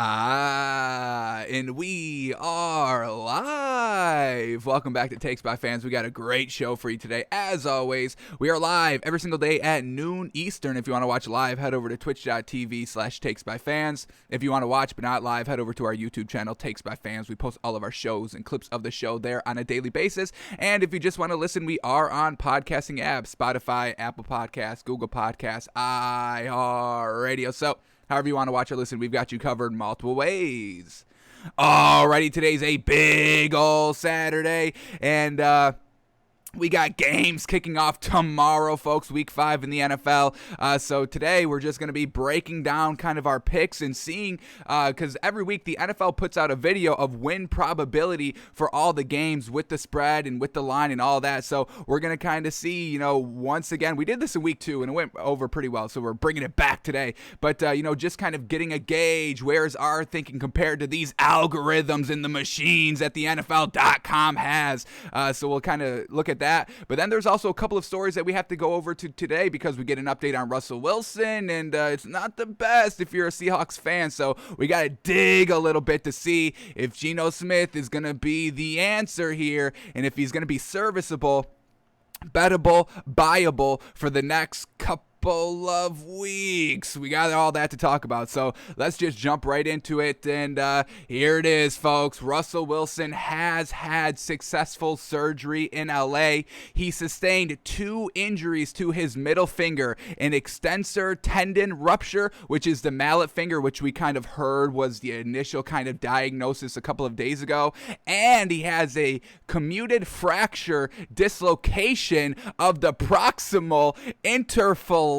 And we are live. Welcome back to Takes by Fans. We got a great show for you today. As always, we are live every single day at noon Eastern. If you want to watch live, head over to twitch.tv/takesbyfans. If you want to watch but not live, head over to our YouTube channel, Takes by Fans. We post all of our shows and clips of the show there on a daily basis. And if you just want to listen, we are on podcasting apps, Spotify, Apple Podcasts, Google Podcasts, iHeartRadio. So however you want to watch or listen, we've got you covered multiple ways. Alrighty, today's a big old Saturday, and we got games kicking off tomorrow, folks, week 5 in the NFL. So today we're just going to be breaking down kind of our picks and seeing, because every week the NFL puts out a video of win probability for all the games with the spread and with the line and all that. So we're going to kind of see, once again, we did this in week 2 and it went over pretty well. So we're bringing it back today. But, just kind of getting a gauge. Where's our thinking compared to these algorithms and the machines that the NFL.com has? So we'll kind of look at that. But then there's also a couple of stories that we have to go over to today because we get an update on Russell Wilson, and it's not the best if you're a Seahawks fan. So we got to dig a little bit to see if Geno Smith is going to be the answer here and if he's going to be serviceable, bettable, buyable for the next couple of weeks. We got all that to talk about, so let's just jump right into it. And here it is, folks. Russell Wilson has had successful surgery in LA. He sustained 2 injuries to his middle finger, an extensor tendon rupture, which is the mallet finger, which we kind of heard was the initial kind of diagnosis a couple of days ago, and he has a commuted fracture dislocation of the proximal interphalangeal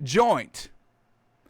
joint.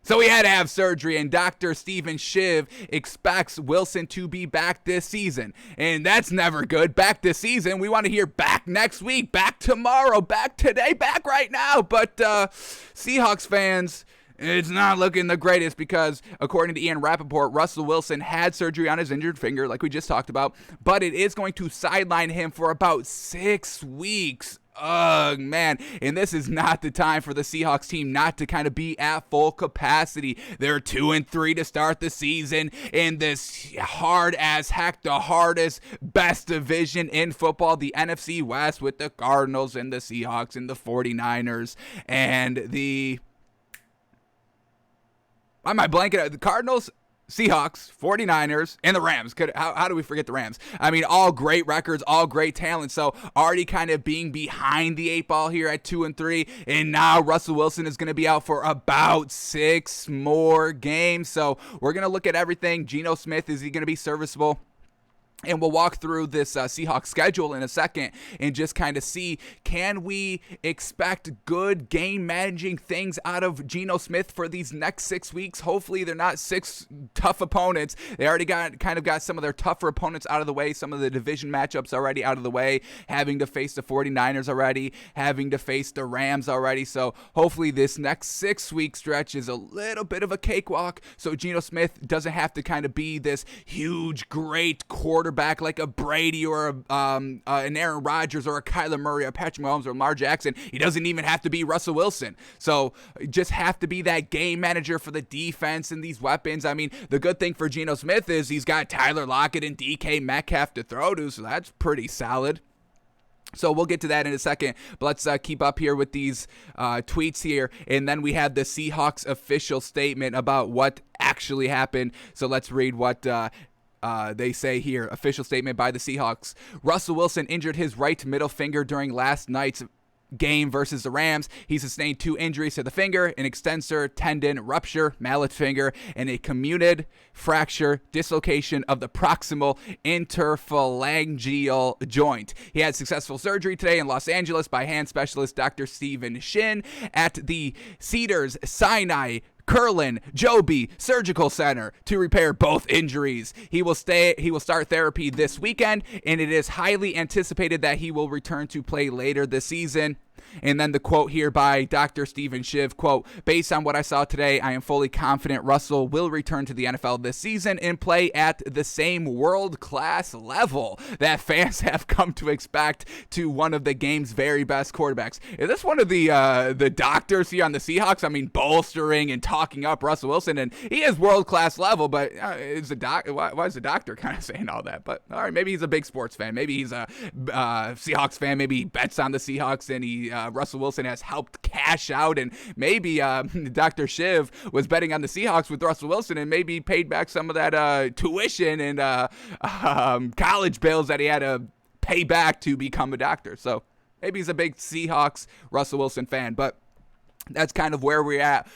So he had to have surgery, and Dr. Stephen Shiv expects Wilson to be back this season. And that's never good. Back this season. We want to hear back next week, back tomorrow, back today, back right now. But Seahawks fans, it's not looking the greatest because, according to Ian Rappaport, Russell Wilson had surgery on his injured finger, like we just talked about, but it is going to sideline him for about 6 weeks. Ugh, man. And this is not the time for the Seahawks team not to kind of be at full capacity. They're 2-3 to start the season in this hard as heck, the hardest, best division in football, the NFC West, with the Cardinals and the Seahawks and the 49ers and the... Why am I blanking out? The Cardinals, Seahawks, 49ers, and the Rams. How do we forget the Rams? I mean, all great records, all great talent. So already kind of being behind the 8 ball here at 2-3. And now Russell Wilson is going to be out for about 6 more games. So we're going to look at everything. Geno Smith, is he going to be serviceable? And we'll walk through this Seahawks schedule in a second and just kind of see, can we expect good game managing things out of Geno Smith for these next 6 weeks? Hopefully they're not 6 tough opponents. They already got some of their tougher opponents out of the way, some of the division matchups already out of the way, having to face the 49ers already, having to face the Rams already. So hopefully this next 6-week stretch is a little bit of a cakewalk, so Geno Smith doesn't have to kind of be this huge, great quarterback like a Brady or an Aaron Rodgers or a Kyler Murray or Patrick Mahomes or Lamar Jackson. He doesn't even have to be Russell Wilson. So just have to be that game manager for the defense and these weapons. I mean, the good thing for Geno Smith is he's got Tyler Lockett and DK Metcalf to throw to, so that's pretty solid. So we'll get to that in a second, but let's keep up here with these tweets here, and then we had the Seahawks official statement about what actually happened. So let's read what they say here. Official statement by the Seahawks. Russell Wilson injured his right middle finger during last night's game versus the Rams. He sustained 2 injuries to the finger, an extensor tendon rupture, mallet finger, and a commuted fracture dislocation of the proximal interphalangeal joint. He had successful surgery today in Los Angeles by hand specialist Dr. Stephen Shin at the Cedars-Sinai Curlin Joby Surgical Center to repair both injuries. He will start therapy this weekend, and it is highly anticipated that he will return to play later this season. And then the quote here by Dr. Stephen Schiff, quote, based on what I saw today, I am fully confident Russell will return to the NFL this season and play at the same world-class level that fans have come to expect to one of the game's very best quarterbacks. Is this one of the doctors here on the Seahawks? I mean, bolstering and talking up Russell Wilson, and he is world-class level, but why is the doctor kind of saying all that? But all right, maybe he's a big sports fan. Maybe he's a Seahawks fan. Maybe he bets on the Seahawks, and Russell Wilson has helped cash out, and maybe Dr. Shiv was betting on the Seahawks with Russell Wilson, and maybe paid back some of that tuition and college bills that he had to pay back to become a doctor. So maybe he's a big Seahawks Russell Wilson fan, but that's kind of where we're at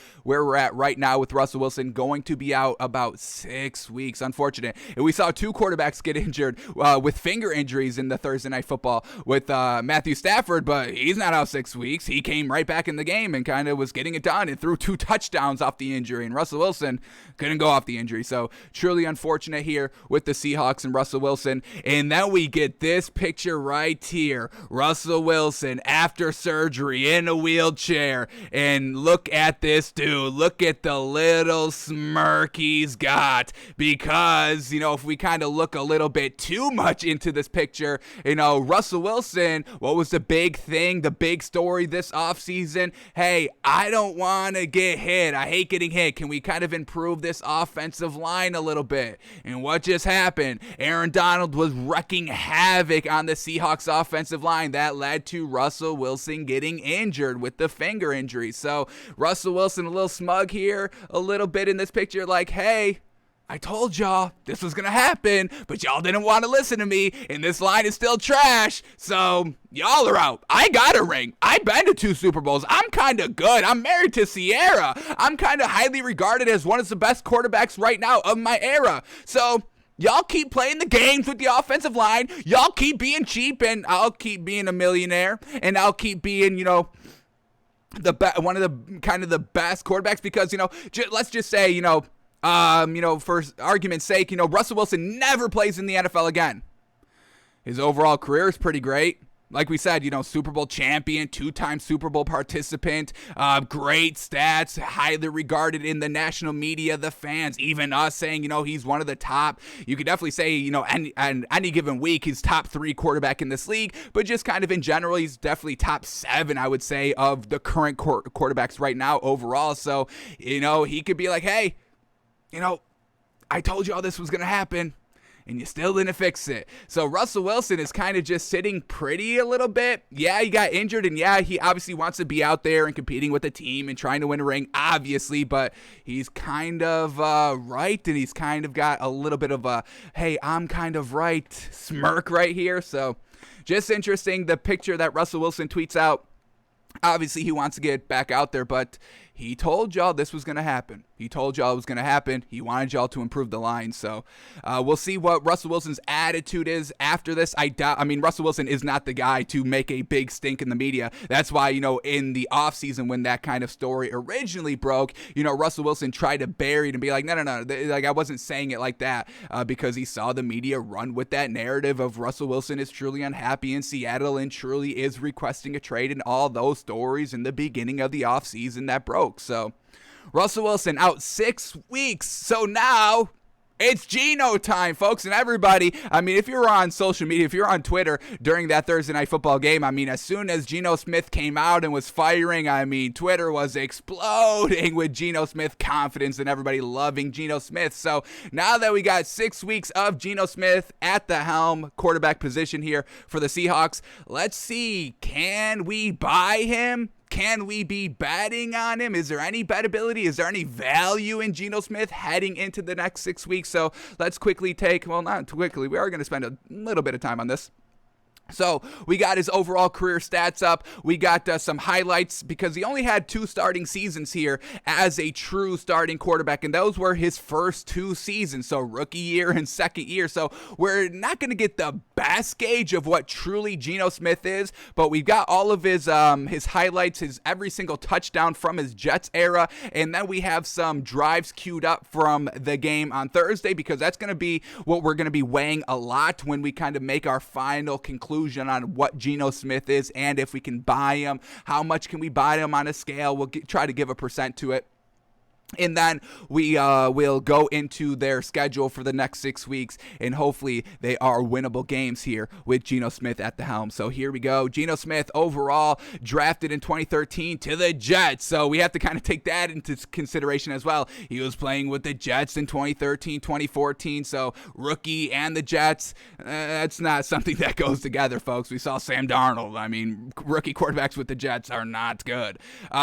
right now with Russell Wilson, going to be out about 6 weeks. Unfortunate. And we saw two quarterbacks get injured with finger injuries in the Thursday Night Football with Matthew Stafford, but he's not out 6 weeks. He came right back in the game and kind of was getting it done and threw 2 touchdowns off the injury, and Russell Wilson couldn't go off the injury. So truly unfortunate here with the Seahawks and Russell Wilson. And then we get this picture right here. Russell Wilson after surgery in a wheelchair. And look at this dude. Look at the little smirk he's got. Because, if we kind of look a little bit too much into this picture, Russell Wilson, what was the big thing, the big story this offseason? Hey, I don't want to get hit. I hate getting hit. Can we kind of improve this offensive line a little bit? And what just happened? Aaron Donald was wrecking havoc on the Seahawks offensive line. That led to Russell Wilson getting injured with the finger injury. So Russell Wilson a little smug here, a little bit in this picture, like, hey, I told y'all this was going to happen, but y'all didn't want to listen to me, and this line is still trash, so y'all are out. I got a ring. I've been to 2 Super Bowls. I'm kind of good. I'm married to Sierra. I'm kind of highly regarded as one of the best quarterbacks right now of my era. So y'all keep playing the games with the offensive line. Y'all keep being cheap, and I'll keep being a millionaire, and I'll keep being, one of the kind of the best quarterbacks, because let's just say for argument's sake, Russell Wilson never plays in the NFL again. His overall career is pretty great. Like we said, Super Bowl champion, 2-time Super Bowl participant, great stats, highly regarded in the national media, the fans, even us saying, he's one of the top. You could definitely say, any given week, he's top 3 quarterback in this league, but just kind of in general, he's definitely top 7, I would say, of the current quarterbacks right now overall. So, he could be like, hey, I told you all this was going to happen, and you still didn't fix it. So Russell Wilson is kind of just sitting pretty a little bit. Yeah, he got injured, and yeah, he obviously wants to be out there and competing with the team and trying to win a ring, obviously, but he's kind of right, and he's kind of got a little bit of a, hey, I'm kind of right smirk right here. So just interesting, the picture that Russell Wilson tweets out. Obviously, he wants to get back out there, but he told y'all this was going to happen. He told y'all it was going to happen. He wanted y'all to improve the line. So we'll see what Russell Wilson's attitude is after this. Russell Wilson is not the guy to make a big stink in the media. That's why, in the offseason when that kind of story originally broke, Russell Wilson tried to bury it and be like, no. Like, I wasn't saying it like that because he saw the media run with that narrative of Russell Wilson is truly unhappy in Seattle and truly is requesting a trade, and all those stories in the beginning of the offseason that broke. So Russell Wilson out 6 weeks. So now it's Geno time, folks, and everybody. If you're on social media, if you're on Twitter during that Thursday Night Football game, as soon as Geno Smith came out and was firing, Twitter was exploding with Geno Smith confidence and everybody loving Geno Smith. So now that we got 6 weeks of Geno Smith at the helm quarterback position here for the Seahawks, let's see, can we buy him? Can we be betting on him? Is there any bettability? Is there any value in Geno Smith heading into the next 6 weeks? So let's quickly not quickly, we are going to spend a little bit of time on this. So we got his overall career stats up. We got some highlights because he only had 2 starting seasons here as a true starting quarterback, and those were his first 2 seasons, so rookie year and second year. So we're not going to get the best gauge of what truly Geno Smith is, but we've got all of his highlights, his every single touchdown from his Jets era, and then we have some drives queued up from the game on Thursday because that's going to be what we're going to be weighing a lot when we kind of make our final conclusion conclusion on what Geno Smith is and if we can buy him. How much can we buy him on a scale? We'll try to give a percent to it. And then we will go into their schedule for the next 6 weeks, and hopefully they are winnable games here with Geno Smith at the helm. So here we go. Geno Smith overall drafted in 2013 to the Jets. So we have to kind of take that into consideration as well. He was playing with the Jets in 2013, 2014. So rookie and the Jets, that's not something that goes together, folks. We saw Sam Darnold. I mean, rookie quarterbacks with the Jets are not good.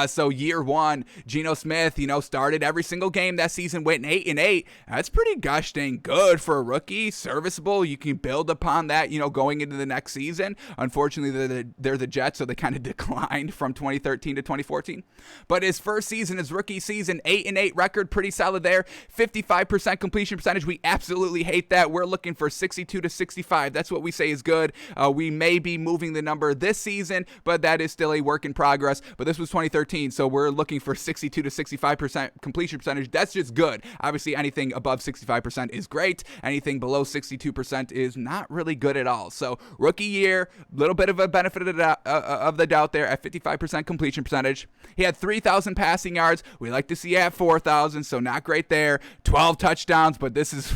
So year one, Geno Smith, started every single game that season, went 8-8. That's pretty gosh dang good for a rookie. Serviceable. You can build upon that, going into the next season. Unfortunately, they're the Jets, so they kind of declined from 2013 to 2014. But his first season, his rookie season, 8-8 record, pretty solid there. 55% completion percentage. We absolutely hate that. We're looking for 62 to 65. That's what we say is good. We may be moving the number this season, but that is still a work in progress. But this was 2013, so we're looking for 62 to 65% completion percentage. That's just good. Obviously, anything above 65% is great. Anything below 62% is not really good at all. So rookie year, little bit of a benefit of the doubt there at 55% completion percentage. He had 3,000 passing yards. We like to see at 4,000, so not great there. 12 touchdowns, but this is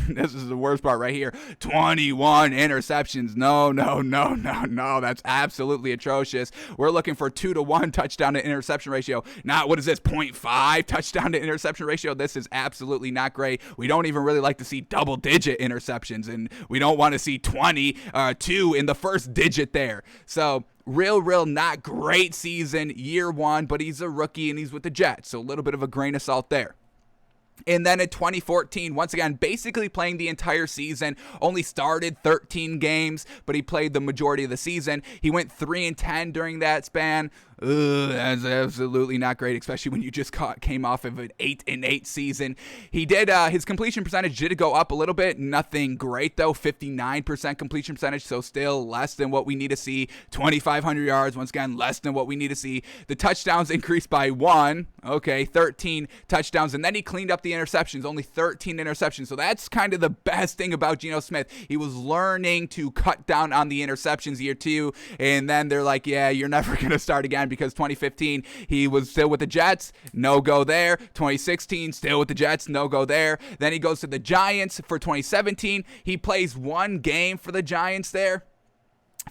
the worst part right here. 21 interceptions. No. That's absolutely atrocious. We're looking for 2-to-1 touchdown to interception ratio. Not, what is this, 0.5 touchdown to interception ratio? This is absolutely not great. We don't even really like to see double-digit interceptions, and we don't want to see 22 in the first digit there. So real not great season, year one, but he's a rookie and he's with the Jets, so a little bit of a grain of salt there. And then in 2014, once again, basically playing the entire season, only started 13 games, but he played the majority of the season. He went 3-10 during that span. That's absolutely not great, especially when you just came off of an 8-8 season. He did, his completion percentage did go up a little bit. Nothing great, though. 59% completion percentage, so still less than what we need to see. 2,500 yards, once again, less than what we need to see. The touchdowns increased by 1. Okay, 13 touchdowns, and then he cleaned up the interceptions, only 13 interceptions. So that's kind of the best thing about Geno Smith. He was learning to cut down on the interceptions year two, and then they're like, yeah, you're never going to start again, because 2015, he was still with the Jets, no go there. 2016, still with the Jets, no go there. Then he goes to the Giants for 2017. He plays one game for the Giants there.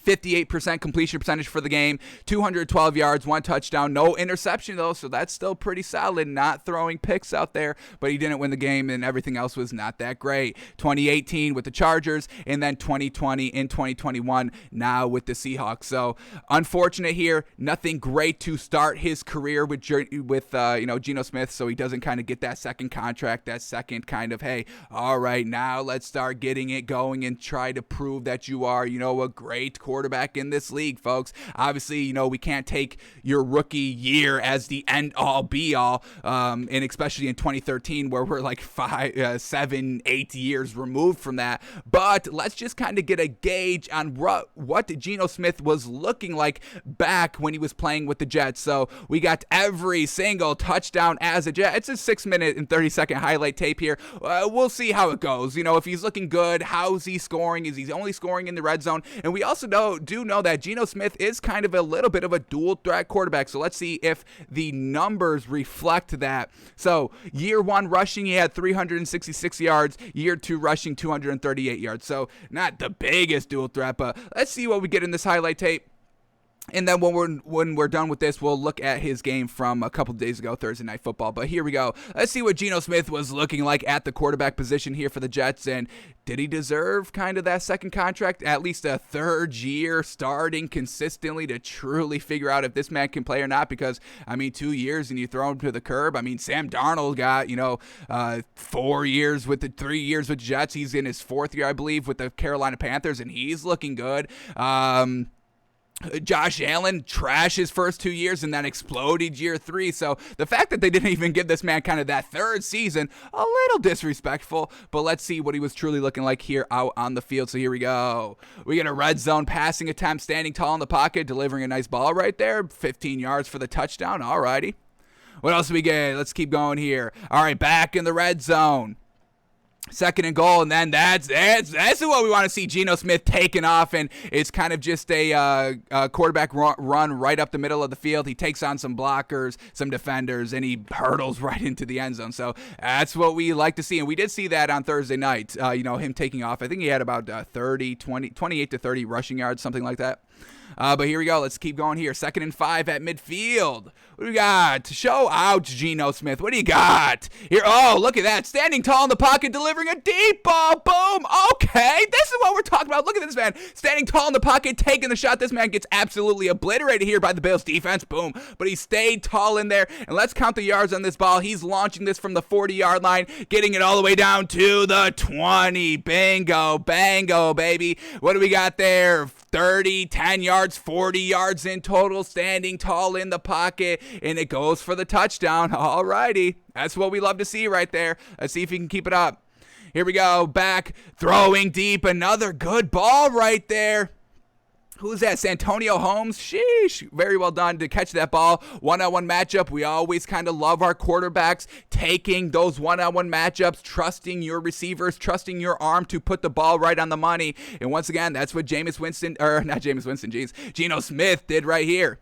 58% completion percentage for the game, 212 yards, 1 touchdown, no interception though, so that's still pretty solid, not throwing picks out there, but he didn't win the game and everything else was not that great. 2018 with the Chargers, and then 2020 and 2021 now with the Seahawks. So unfortunate here, nothing great to start his career with Geno Smith, so he doesn't kind of get that second contract, that second kind of, hey, all right, now let's start getting it going and try to prove that you are, a great quarterback in this league, folks. Obviously, we can't take your rookie year as the end-all, be-all, and especially in 2013 where we're like 5, 7, 8 years removed from that. But let's just kind of get a gauge on what Geno Smith was looking like back when he was playing with the Jets. So we got every single touchdown as a Jet. It's a 6-minute and 30-second highlight tape here. We'll see how it goes. If he's looking good, how's he scoring? Is he only scoring in the red zone? And we also do know that Geno Smith is kind of a little bit of a dual threat quarterback. So let's see if the numbers reflect that. So year one rushing, he had 366 yards. Year two rushing, 238 yards. So not the biggest dual threat, but let's see what we get in this highlight tape. And then when we're done with this, we'll look at his game from a couple days ago, Thursday Night Football. But here we go. Let's see what Geno Smith was looking like at the quarterback position here for the Jets. And did he deserve kind of that second contract? At least a third year starting consistently to truly figure out if this man can play or not? Because, 2 years and you throw him to the curb. Sam Darnold got, 4 years with the 3 years with the Jets. He's in his 4th year, I believe, with the Carolina Panthers, and he's looking good. Josh Allen trashed his first 2 years and then exploded year 3. So the fact that they didn't even give this man kind of that third season, a little disrespectful. But let's see what he was truly looking like here out on the field. So here we go. We get a red zone passing attempt, standing tall in the pocket, delivering a nice ball right there. 15 yards for the touchdown. All righty. What else do we get? Let's keep going here. All right, back in the red zone. Second and goal, and then that's what we want to see. Geno Smith taking off, and it's kind of just a quarterback run right up the middle of the field. He takes on some blockers, some defenders, and he hurdles right into the end zone. So that's what we like to see, and we did see that on Thursday night. Him taking off. I think he had about 28 to 30 rushing yards, something like that. But here we go. Let's keep going here. 2nd and 5 at midfield. What do we got? Show out Geno Smith. What do you got? Here, oh, look at that. Standing tall in the pocket, delivering a deep ball. Boom. Okay, this is what we're talking about. Look at this man. Standing tall in the pocket, taking the shot. This man gets absolutely obliterated here by the Bills defense. Boom. But he stayed tall in there. And let's count the yards on this ball. He's launching this from the 40-yard line, getting it all the way down to the 20. Bingo, bango, baby. What do we got there? 30, 10 yards, 40 yards in total, standing tall in the pocket, and it goes for the touchdown. All righty. That's what we love to see right there. Let's see if he can keep it up. Here we go. Back, throwing deep. Another good ball right there. Who's that? Santonio Holmes? Sheesh. Very well done to catch that ball. One-on-one matchup. We always kind of love our quarterbacks taking those one-on-one matchups, trusting your receivers, trusting your arm to put the ball right on the money. And once again, that's what Geno Smith did right here.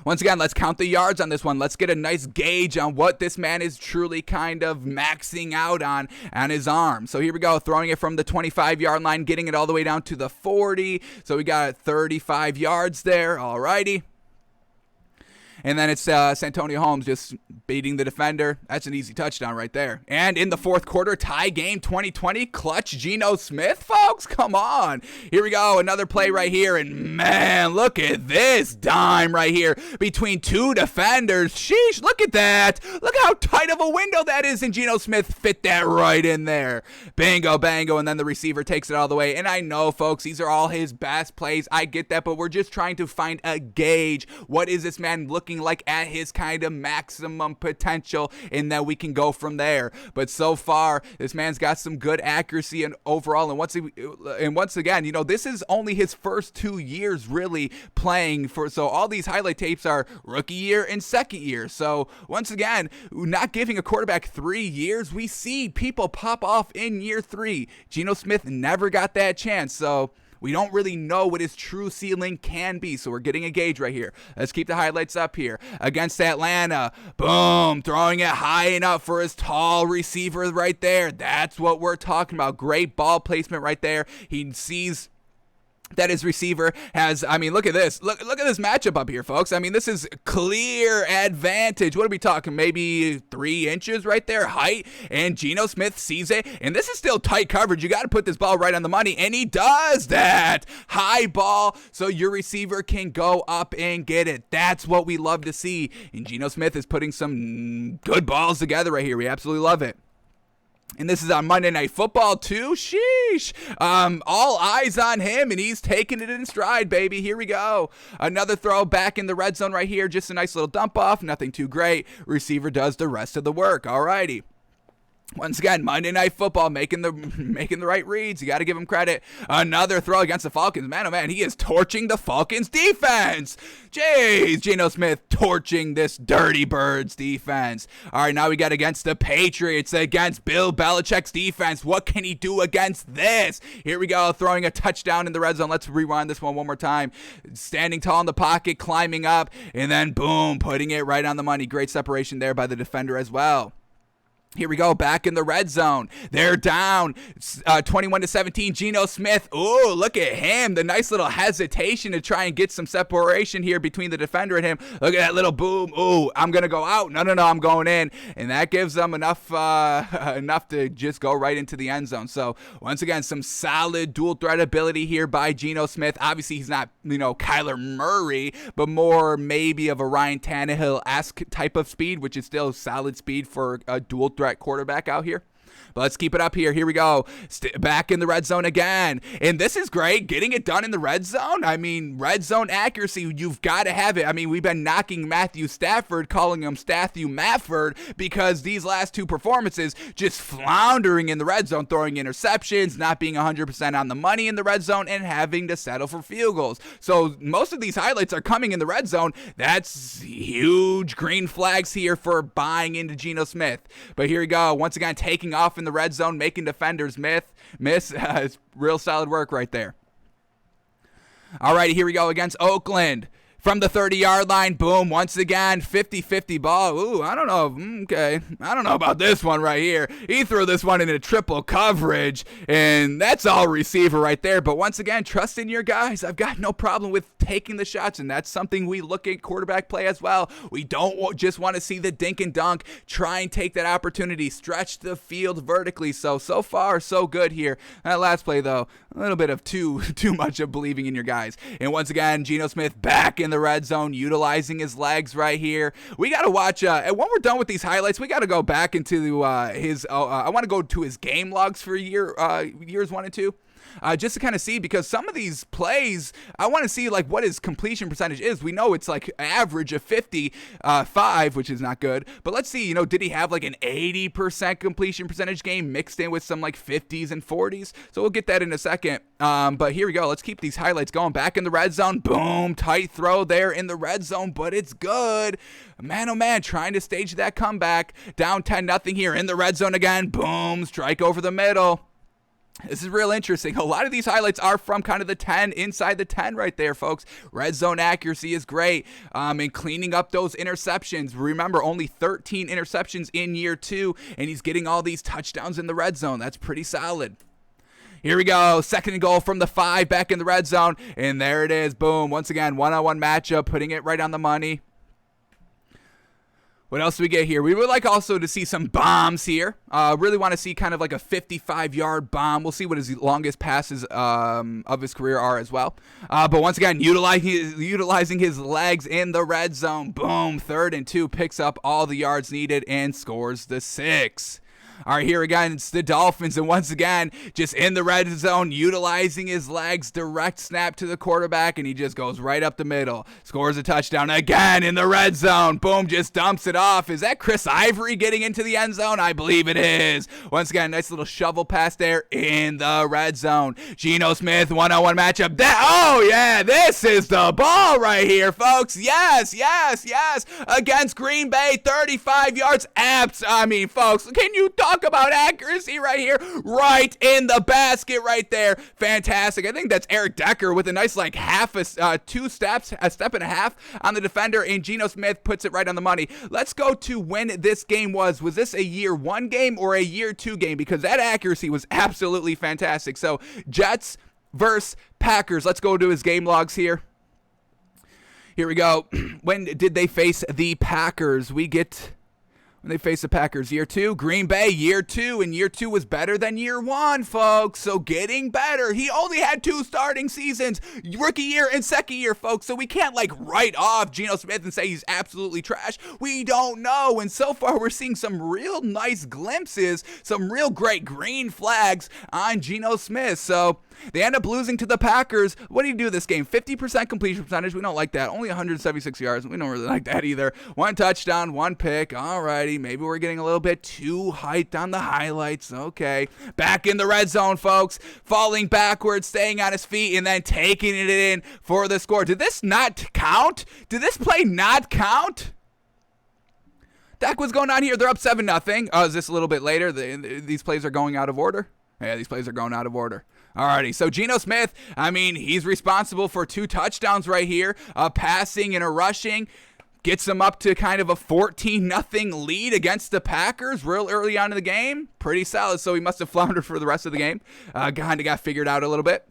Once again, let's count the yards on this one. Let's get a nice gauge on what this man is truly kind of maxing out on his arm. So here we go, throwing it from the 25-yard line, getting it all the way down to the 40. So we got 35 yards there. All righty. And then it's Santonio Holmes just beating the defender. That's an easy touchdown right there. And in the fourth quarter, tie game 2020, clutch Geno Smith, folks. Come on. Here we go. Another play right here. And man, look at this dime right here between two defenders. Sheesh, look at that. Look how tight of a window that is. And Geno Smith fit that right in there. Bingo, bango. And then the receiver takes it all the way. And I know, folks, these are all his best plays. I get that, but we're just trying to find a gauge. What is this man looking like at his kind of maximum potential, and then we can go from there. But so far, this man's got some good accuracy and overall. And once again, this is only his first 2 years really playing for. So all these highlight tapes are rookie year and second year. So once again, not giving a quarterback 3 years, we see people pop off in year 3. Geno Smith never got that chance. So we don't really know what his true ceiling can be, so we're getting a gauge right here. Let's keep the highlights up here. Against Atlanta, boom, throwing it high enough for his tall receiver right there. That's what we're talking about. Great ball placement right there. He sees that his receiver has, look at this. Look at this matchup up here, folks. This is clear advantage. What are we talking? Maybe 3 inches right there, height. And Geno Smith sees it. And this is still tight coverage. You got to put this ball right on the money. And he does that. High ball so your receiver can go up and get it. That's what we love to see. And Geno Smith is putting some good balls together right here. We absolutely love it. And this is on Monday Night Football, too. Sheesh. All eyes on him, and he's taking it in stride, baby. Here we go. Another throw back in the red zone right here. Just a nice little dump off. Nothing too great. Receiver does the rest of the work. All righty. Once again, Monday Night Football making the right reads. You got to give him credit. Another throw against the Falcons. Man, oh man, he is torching the Falcons defense. Jeez, Geno Smith torching this dirty Birds defense. All right, now we got against the Patriots, against Bill Belichick's defense. What can he do against this? Here we go, throwing a touchdown in the red zone. Let's rewind this one more time. Standing tall in the pocket, climbing up, and then boom, putting it right on the money. Great separation there by the defender as well. Here we go, back in the red zone. They're down 21-17. Geno Smith. Ooh, look at him. The nice little hesitation to try and get some separation here between the defender and him. Look at that little boom. Ooh, I'm going to go out. No, I'm going in. And that gives them enough to just go right into the end zone. So, once again, some solid dual threat ability here by Geno Smith. Obviously, he's not, Kyler Murray, but more maybe of a Ryan Tannehill-esque type of speed, which is still solid speed for a dual threat quarterback out here. But let's keep it up here. Here we go. Back in the red zone again. And this is great. Getting it done in the red zone. Red zone accuracy, you've got to have it. We've been knocking Matthew Stafford, calling him Stathu Mafford, because these last 2 performances just floundering in the red zone, throwing interceptions, not being 100% on the money in the red zone, and having to settle for field goals. So most of these highlights are coming in the red zone. That's huge green flags here for buying into Geno Smith. But here we go. Once again, taking off off in the red zone, making defenders miss. It's real solid work right there. All right, here we go against Oakland. From the 30-yard line, boom, once again, 50-50 ball. Ooh, I don't know. Okay, I don't know about this one right here. He threw this one into triple coverage, and that's all receiver right there. But once again, trust in your guys. I've got no problem with taking the shots, and that's something we look at quarterback play as well. We don't just want to see the dink and dunk. Try and take that opportunity. Stretch the field vertically. So far, so good here. That last play, though, a little bit of too much of believing in your guys. And once again, Geno Smith back in the red zone, utilizing his legs right here. We got to watch, and when we're done with these highlights, we got to go back into his, I want to go to his game logs for years 1 and 2. Just to kind of see, because some of these plays, I want to see like what his completion percentage is. We know it's like average of 55, which is not good. But let's see, did he have like an 80% completion percentage game mixed in with some like 50s and 40s? So we'll get that in a second. But here we go. Let's keep these highlights going. Back in the red zone. Boom. Tight throw there in the red zone, but it's good. Man, oh man, trying to stage that comeback. Down 10-0 here in the red zone again. Boom. Strike over the middle. This is real interesting. A lot of these highlights are from kind of the 10, inside the 10 right there, folks. Red zone accuracy is great. And cleaning up those interceptions. Remember, only 13 interceptions in year 2, and he's getting all these touchdowns in the red zone. That's pretty solid. Here we go. 2nd and goal from the 5, back in the red zone. And there it is. Boom. Once again, one-on-one matchup, putting it right on the money. What else do we get here? We would like also to see some bombs here. Really want to see kind of like a 55-yard bomb. We'll see what his longest passes of his career are as well. But once again, utilizing his legs in the red zone. Boom, 3rd and 2, picks up all the yards needed and scores the 6. All right, here again, it's the Dolphins, and once again, just in the red zone, utilizing his legs, direct snap to the quarterback, and he just goes right up the middle. Scores a touchdown again in the red zone. Boom, just dumps it off. Is that Chris Ivory getting into the end zone? I believe it is. Once again, nice little shovel pass there in the red zone. Geno Smith, one-on-one matchup. Oh, yeah, this is the ball right here, folks. Yes. Against Green Bay, 35 yards. Folks, can you talk about accuracy right here? Right in the basket right there. Fantastic. I think that's Eric Decker with a nice like a step and a half on the defender, and Geno Smith puts it right on the money. Let's go to when this game was. Was this a year 1 game or a year 2 game? Because that accuracy was absolutely fantastic. So Jets versus Packers. Let's go to his game logs here. Here we go. When did they face the Packers? When they face the Packers, year 2, Green Bay, year 2, and year 2 was better than year 1, folks. So getting better. He only had 2 starting seasons, rookie year and second year, folks. So we can't like write off Geno Smith and say he's absolutely trash. We don't know. And so far, we're seeing some real nice glimpses, some real great green flags on Geno Smith. So they end up losing to the Packers. What do you do this game? 50% completion percentage. We don't like that. Only 176 yards. We don't really like that either. 1 touchdown, 1 pick. Alrighty. Maybe we're getting a little bit too hyped on the highlights. Okay. Back in the red zone, folks. Falling backwards, staying on his feet, and then taking it in for the score. Did this not count? Did this play not count? Dak, what's going on here? They're up 7-0. Is this a little bit later? These plays are going out of order? Yeah, these plays are going out of order. Alrighty, so Geno Smith, he's responsible for 2 touchdowns right here, a passing and a rushing. Gets them up to kind of a 14-0 lead against the Packers real early on in the game. Pretty solid, so he must have floundered for the rest of the game. Kind of got figured out a little bit.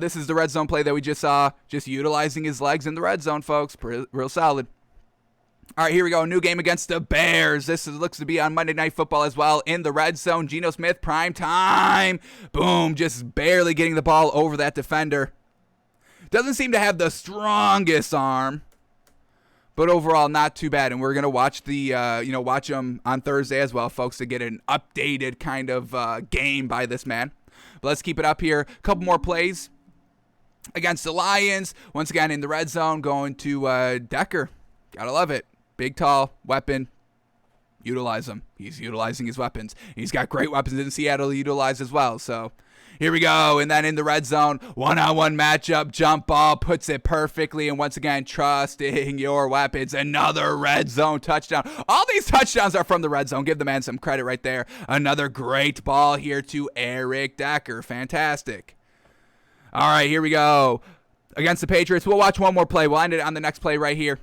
This is the red zone play that we just saw, just utilizing his legs in the red zone, folks. Real solid. All right, here we go. New game against the Bears. This looks to be on Monday Night Football as well. In the red zone, Geno Smith, prime time. Boom, just barely getting the ball over that defender. Doesn't seem to have the strongest arm, but overall not too bad. And we're gonna watch watch him on Thursday as well, folks, to get an updated kind of game by this man. But let's keep it up here. A couple more plays against the Lions. Once again in the red zone, going to Decker. Gotta love it. Big, tall weapon. utilize them. He's utilizing his weapons. He's got great weapons in Seattle to utilize as well. So here we go. And then in the red zone, one-on-one matchup, jump ball, puts it perfectly. And once again, trusting your weapons. Another red zone touchdown. All these touchdowns are from the red zone. Give the man some credit right there. Another great ball here to Eric Decker. Fantastic. All right, here we go. Against the Patriots, we'll watch one more play. We'll end it on the next play right here.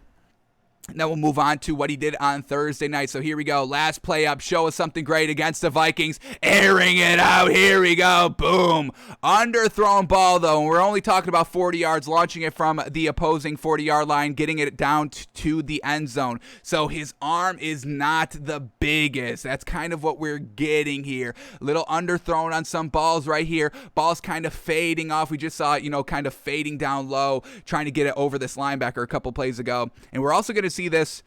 And then we'll move on to what he did on Thursday night. So here we go. Last play up. Show us something great against the Vikings. Airing it out. Here we go. Boom. Underthrown ball, though. And we're only talking about 40 yards. Launching it from the opposing 40-yard line. Getting it down to the end zone. So his arm is not the biggest. That's kind of what we're getting here. Little underthrown on some balls right here. Balls kind of fading off. We just saw it, kind of fading down low. Trying to get it over this linebacker a couple plays ago. And we're also going to see this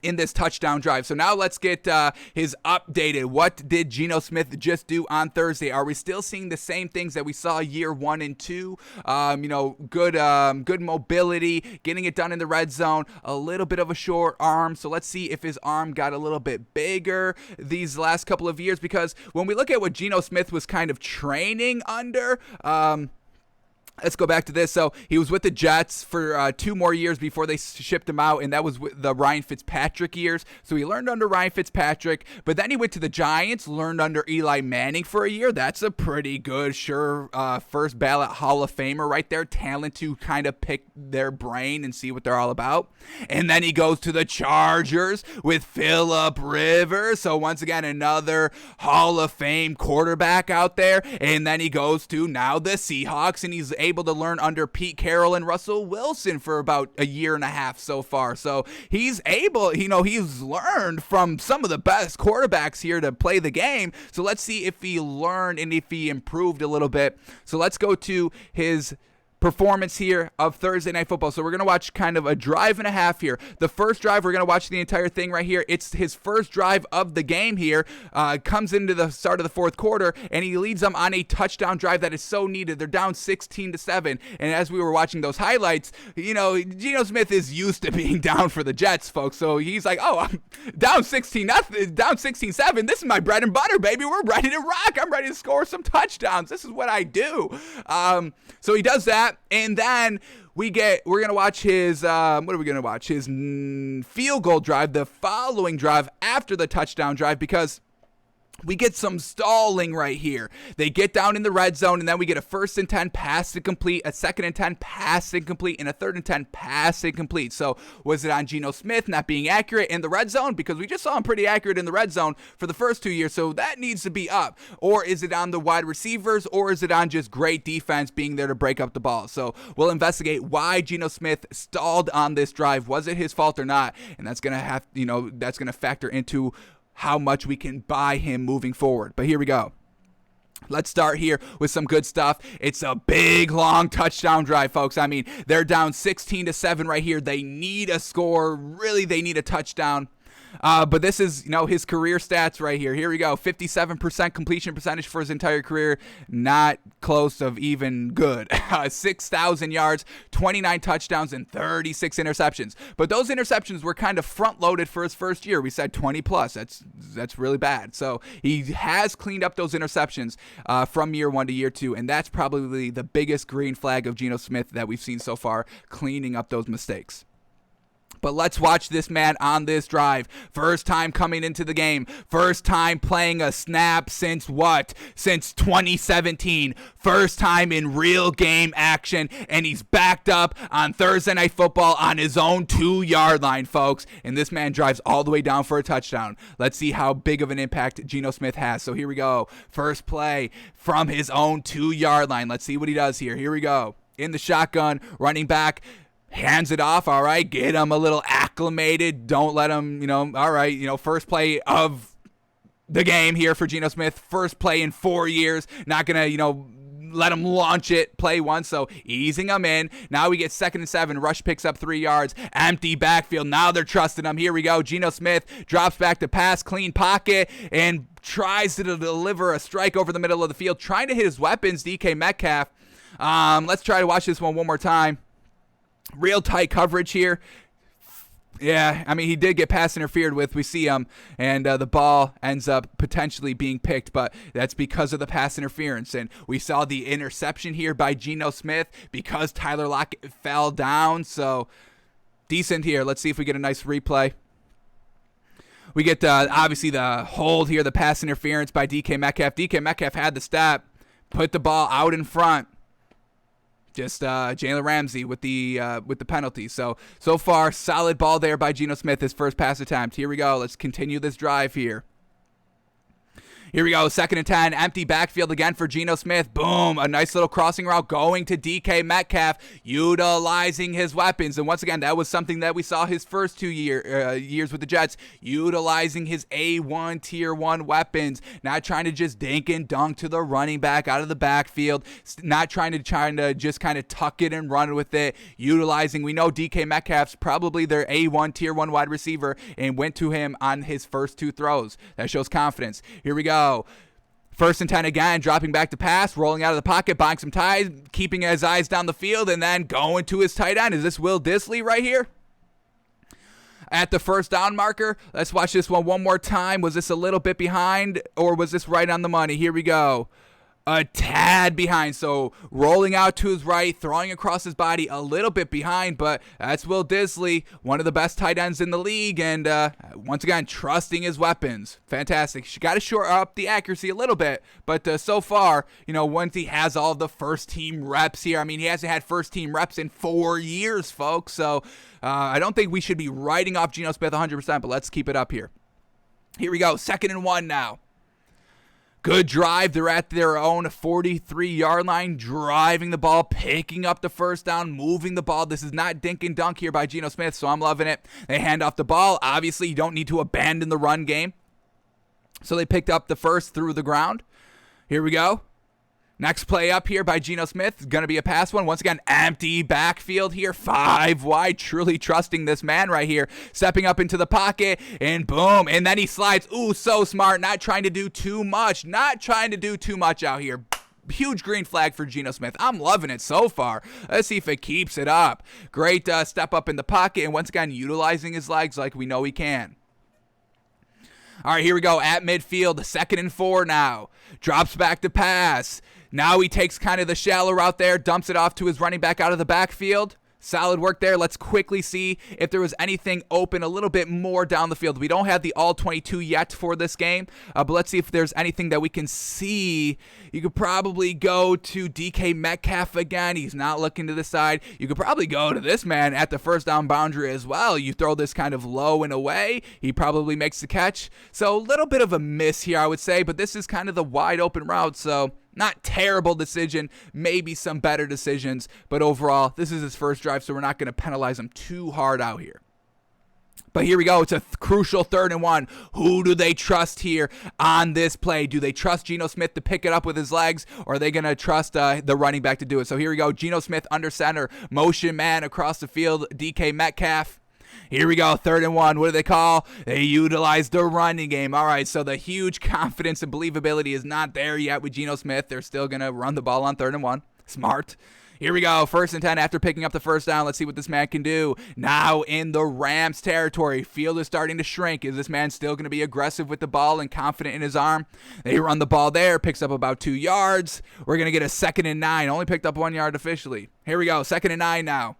in this touchdown drive. So now let's get his updated. What did Geno Smith just do on Thursday? Are we still seeing the same things that we saw year 1 and 2? Good mobility, getting it done in the red zone, a little bit of a short arm. So let's see if his arm got a little bit bigger these last couple of years, because when we look at what Geno Smith was kind of training under, let's go back to this. So he was with the Jets for 2 more years before they shipped him out, and that was the Ryan Fitzpatrick years. So he learned under Ryan Fitzpatrick, but then he went to the Giants, learned under Eli Manning for a year. That's a pretty good, sure, first ballot Hall of Famer right there. Talent to kind of pick their brain and see what they're all about. And then he goes to the Chargers with Phillip Rivers. So once again, another Hall of Fame quarterback out there. And then he goes to now the Seahawks, and he's able to learn under Pete Carroll and Russell Wilson for about a year and a half so far. So he's able, he's learned from some of the best quarterbacks here to play the game. So let's see if he learned and if he improved a little bit. So let's go to his performance here of Thursday Night Football. So we're going to watch kind of a drive and a half here. The first drive, we're going to watch the entire thing right here. It's his first drive of the game here. Comes into the start of the fourth quarter, and he leads them on a touchdown drive that is so needed. They're down 16-7. And as we were watching those highlights, Geno Smith is used to being down for the Jets, folks. So he's like, oh, I'm down 16-7. This is my bread and butter, baby. We're ready to rock. I'm ready to score some touchdowns. This is what I do. So he does that. And then we're going to watch his, what are we going to watch? His field goal drive, the following drive after the touchdown drive, because we get some stalling right here. They get down in the red zone, and then we get a 1st and 10 pass incomplete, a 2nd and 10 pass incomplete, and a 3rd and 10 pass incomplete. So was it on Geno Smith not being accurate in the red zone? Because we just saw him pretty accurate in the red zone for the first 2 years, so that needs to be up. Or is it on the wide receivers, or is it on just great defense being there to break up the ball? So we'll investigate why Geno Smith stalled on this drive. Was it his fault or not? And that's going to that's going to factor into how much we can buy him moving forward. But here we go. Let's start here with some good stuff. It's a big, long touchdown drive, folks. I mean, they're down 16-7 right here. They need a score. Really, they need a touchdown. But this is, his career stats right here. Here we go. 57% completion percentage for his entire career. Not close of even good. 6,000 yards, 29 touchdowns, and 36 interceptions. But those interceptions were kind of front-loaded for his first year. We said 20 plus. That's really bad. So he has cleaned up those interceptions from year 1 to year 2, and that's probably the biggest green flag of Geno Smith that we've seen so far, cleaning up those mistakes. But let's watch this man on this drive. First time coming into the game. First time playing a snap since what? Since 2017. First time in real game action. And he's backed up on Thursday Night Football on his own 2-yard line, folks. And this man drives all the way down for a touchdown. Let's see how big of an impact Geno Smith has. So here we go. First play from his own 2-yard line. Let's see what he does here. Here we go. In the shotgun, running back. Hands it off, all right, get him a little acclimated, don't let him, all right, first play of the game here for Geno Smith, first play in 4 years, not going to, let him launch it, play once, so easing him in. Now we get 2nd and 7, rush picks up 3 yards, empty backfield, now they're trusting him, here we go, Geno Smith drops back to pass, clean pocket, and tries to deliver a strike over the middle of the field, trying to hit his weapons, DK Metcalf. Let's try to watch this one more time. Real tight coverage here. Yeah, I mean, he did get pass interfered with. We see him, and the ball ends up potentially being picked, but that's because of the pass interference. And we saw the interception here by Geno Smith because Tyler Lockett fell down. So decent here. Let's see if we get a nice replay. We get, obviously, the hold here, the pass interference by DK Metcalf. DK Metcalf had the step, put the ball out in front. Just Jalen Ramsey with the penalty. So far, solid ball there by Geno Smith, his first pass attempt. Here we go. Let's continue this drive here. Here we go, 2nd and 10, empty backfield again for Geno Smith. Boom, a nice little crossing route going to DK Metcalf, utilizing his weapons. And once again, that was something that we saw his first 2 years with the Jets, utilizing his A1 Tier 1 weapons, not trying to just dink and dunk to the running back out of the backfield, not trying to just kind of tuck it and run with it, utilizing, we know DK Metcalf's probably their A1 Tier 1 wide receiver, and went to him on his first 2 throws. That shows confidence. Here we go. 1st and 10 again, dropping back to pass, rolling out of the pocket, buying some time, keeping his eyes down the field, and then going to his tight end. Is this Will Dissly right here? At the 1st down marker. Let's watch this one more time. Was this a little bit behind, or was this right on the money? Here we go. A tad behind, so rolling out to his right, throwing across his body, a little bit behind, but that's Will Dissly, one of the best tight ends in the league, and once again, trusting his weapons. Fantastic. She got to shore up the accuracy a little bit, but so far, once he has all of the first-team reps here, I mean, he hasn't had first-team reps in 4 years, folks, so I don't think we should be writing off Geno Smith 100%, but let's keep it up here. Here we go, 2nd and 1 now. Good drive. They're at their own 43-yard line, driving the ball, picking up the 1st down, moving the ball. This is not dink and dunk here by Geno Smith, so I'm loving it. They hand off the ball. Obviously, you don't need to abandon the run game. So they picked up the 1st through the ground. Here we go. Next play up here by Geno Smith. Going to be a pass one. Once again, empty backfield here. 5 wide. Truly trusting this man right here. Stepping up into the pocket. And boom. And then he slides. Ooh, so smart. Not trying to do too much. Not trying to do too much out here. Huge green flag for Geno Smith. I'm loving it so far. Let's see if it keeps it up. Great step up in the pocket. And once again, utilizing his legs like we know he can. All right, here we go. At midfield. 2nd and 4 now. Drops back to pass. Now he takes kind of the shallow route there, dumps it off to his running back out of the backfield. Solid work there. Let's quickly see if there was anything open a little bit more down the field. We don't have the all 22 yet for this game, but let's see if there's anything that we can see. You could probably go to DK Metcalf again. He's not looking to the side. You could probably go to this man at the 1st down boundary as well. You throw this kind of low and away. He probably makes the catch. So a little bit of a miss here, I would say, but this is kind of the wide open route, so not terrible decision, maybe some better decisions, but overall, this is his first drive, so we're not going to penalize him too hard out here. But here we go. It's a crucial 3rd and 1. Who do they trust here on this play? Do they trust Geno Smith to pick it up with his legs, or are they going to trust the running back to do it? So here we go. Geno Smith under center, motion man across the field, DK Metcalf. Here we go, 3rd and 1. What do they call? They utilize the running game. All right, so the huge confidence and believability is not there yet with Geno Smith. They're still going to run the ball on 3rd and 1. Smart. Here we go, 1st and 10 after picking up the 1st down. Let's see what this man can do. Now in the Rams territory. Field is starting to shrink. Is this man still going to be aggressive with the ball and confident in his arm? They run the ball there, picks up about 2 yards. We're going to get a 2nd and 9. Only picked up 1 yard officially. Here we go, 2nd and 9 now.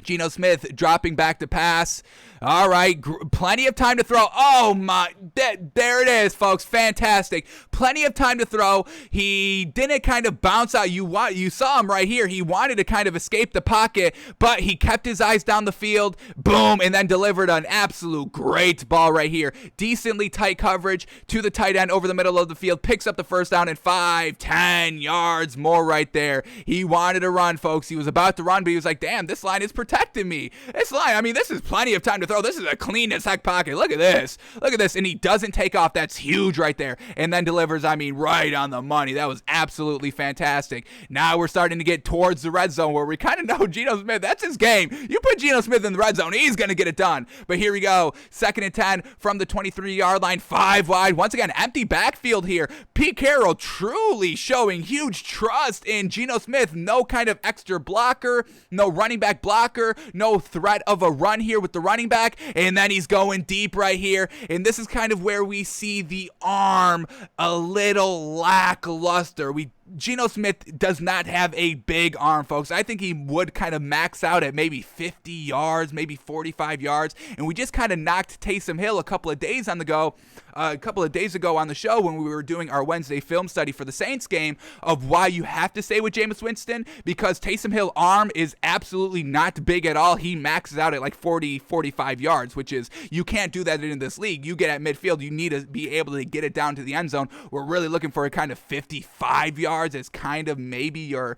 Geno Smith dropping back to pass. All right, plenty of time to throw. Oh, my. There it is, folks. Fantastic. Plenty of time to throw. He didn't kind of bounce out. You saw him right here. He wanted to kind of escape the pocket, but he kept his eyes down the field. Boom, and then delivered an absolute great ball right here. Decently tight coverage to the tight end over the middle of the field. Picks up the 1st down and 5, 10 yards more right there. He wanted to run, folks. He was about to run, but he was like, damn, this line is protecting me. This line, I mean, this is plenty of time to throw. This is a clean as heck pocket. Look at this. Look at this. And he doesn't take off. That's huge right there. And then delivers, I mean, right on the money. That was absolutely fantastic. Now we're starting to get towards the red zone where we kind of know Geno Smith. That's his game. You put Geno Smith in the red zone, he's going to get it done. But here we go. 2nd and 10 from the 23-yard line. 5 wide. Once again, empty backfield here. Pete Carroll truly showing huge trust in Geno Smith. No kind of extra blocker. No running back blocker. pressure, no threat of a run here with the running back, and then he's going deep right here. And this is kind of where we see the arm a little lackluster. Geno Smith does not have a big arm, folks. I think he would kind of max out at maybe 50 yards, maybe 45 yards. And we just kind of knocked Taysom Hill a couple of days ago on the show when we were doing our Wednesday film study for the Saints game of why you have to stay with Jameis Winston, because Taysom Hill arm is absolutely not big at all. He maxes out at like 40, 45 yards, which is, you can't do that in this league. You get at midfield, you need to be able to get it down to the end zone. We're really looking for a kind of 55 yards as kind of maybe your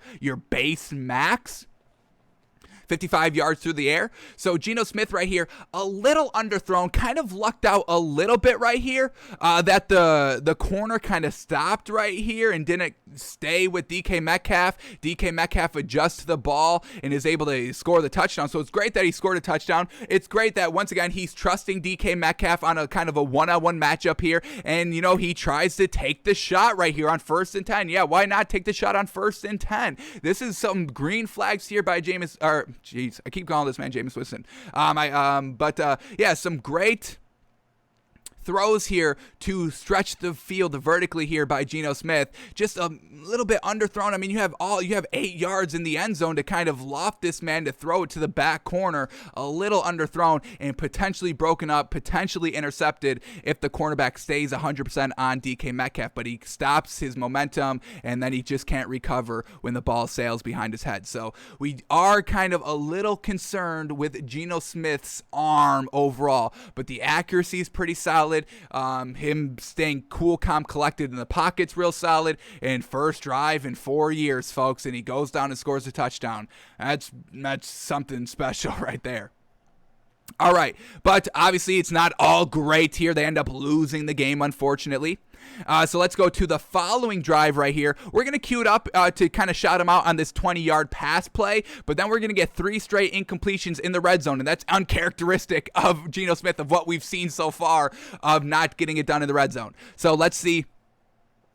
base max. 55 yards through the air. So Geno Smith right here, a little underthrown, kind of lucked out a little bit right here, that the corner kind of stopped right here and didn't stay with DK Metcalf. DK Metcalf adjusts the ball and is able to score the touchdown. So it's great that he scored a touchdown. It's great that once again he's trusting DK Metcalf on a kind of a one-on-one matchup here, and he tries to take the shot right here on 1st and 10. Yeah, why not take the shot on 1st and 10? This is some green flags here by Jeez, I keep calling this man Jameis Winston. Yeah, some great throws here to stretch the field vertically here by Geno Smith. Just a little bit underthrown. I mean, you have 8 yards in the end zone to kind of loft this man to throw it to the back corner. A little underthrown and potentially broken up, potentially intercepted if the cornerback stays 100% on DK Metcalf, but he stops his momentum and then he just can't recover when the ball sails behind his head. So we are kind of a little concerned with Geno Smith's arm overall, but the accuracy is pretty solid. Him staying cool, calm, collected in the pocket's real solid. And first drive in 4 years, folks, and he goes down and scores a touchdown. That's something special right there. All right, but obviously it's not all great here. They end up losing the game, unfortunately. So let's go to the following drive right here. We're going to queue it up to kind of shout him out on this 20-yard pass play, but then we're going to get 3 straight incompletions in the red zone, and that's uncharacteristic of Geno Smith, of what we've seen so far of not getting it done in the red zone. So let's see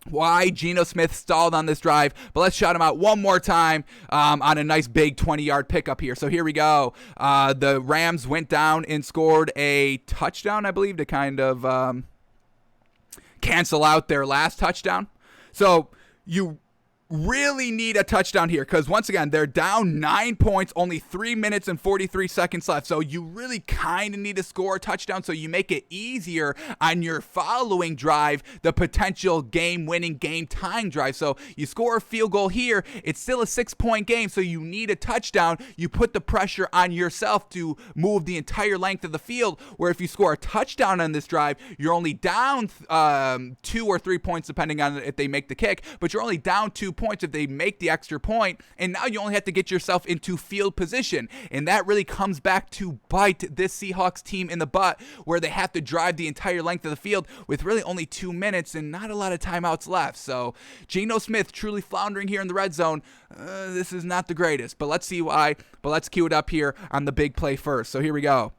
why Geno Smith stalled on this drive, but let's shout him out one more time on a nice big 20-yard pickup here. So here we go. The Rams went down and scored a touchdown, I believe, to kind of cancel out their last touchdown. So you really need a touchdown here, because once again, they're down 9 points, only 3 minutes and 43 seconds left. So you really kind of need to score a touchdown so you make it easier on your following drive, the potential game-winning, game-tying drive. So you score a field goal here, it's still a 6-point game, so you need a touchdown. You put the pressure on yourself to move the entire length of the field, where if you score a touchdown on this drive, you're only down 2 or 3 points, depending on if they make the kick, but you're only down 2 points if they make the extra point, and now you only have to get yourself into field position, and that really comes back to bite this Seahawks team in the butt, where they have to drive the entire length of the field with really only 2 minutes and not a lot of timeouts left. So Geno Smith truly floundering here in the red zone. This is not the greatest, but let's see why. But let's cue it up here on the big play first. So here we go.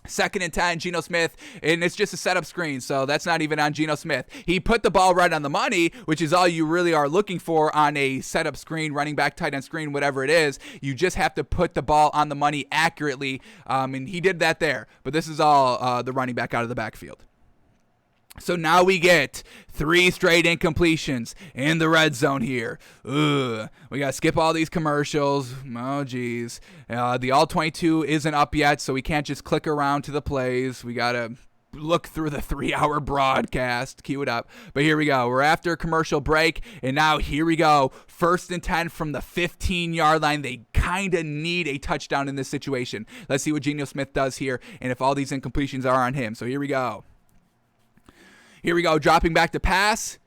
2nd and 10, Geno Smith, and it's just a setup screen, so that's not even on Geno Smith. He put the ball right on the money, which is all you really are looking for on a setup screen, running back, tight end screen, whatever it is. You just have to put the ball on the money accurately, and he did that there. But this is all the running back out of the backfield. So now we get 3 straight incompletions in the red zone here. We got to skip all these commercials. Oh, geez. The All-22 isn't up yet, so we can't just click around to the plays. We got to look through the 3-hour broadcast, cue it up. But here we go. We're after a commercial break, and now here we go. 1st and 10 from the 15-yard line. They kind of need a touchdown in this situation. Let's see what Geno Smith does here, and if all these incompletions are on him. So here we go. Here we go, dropping back to pass.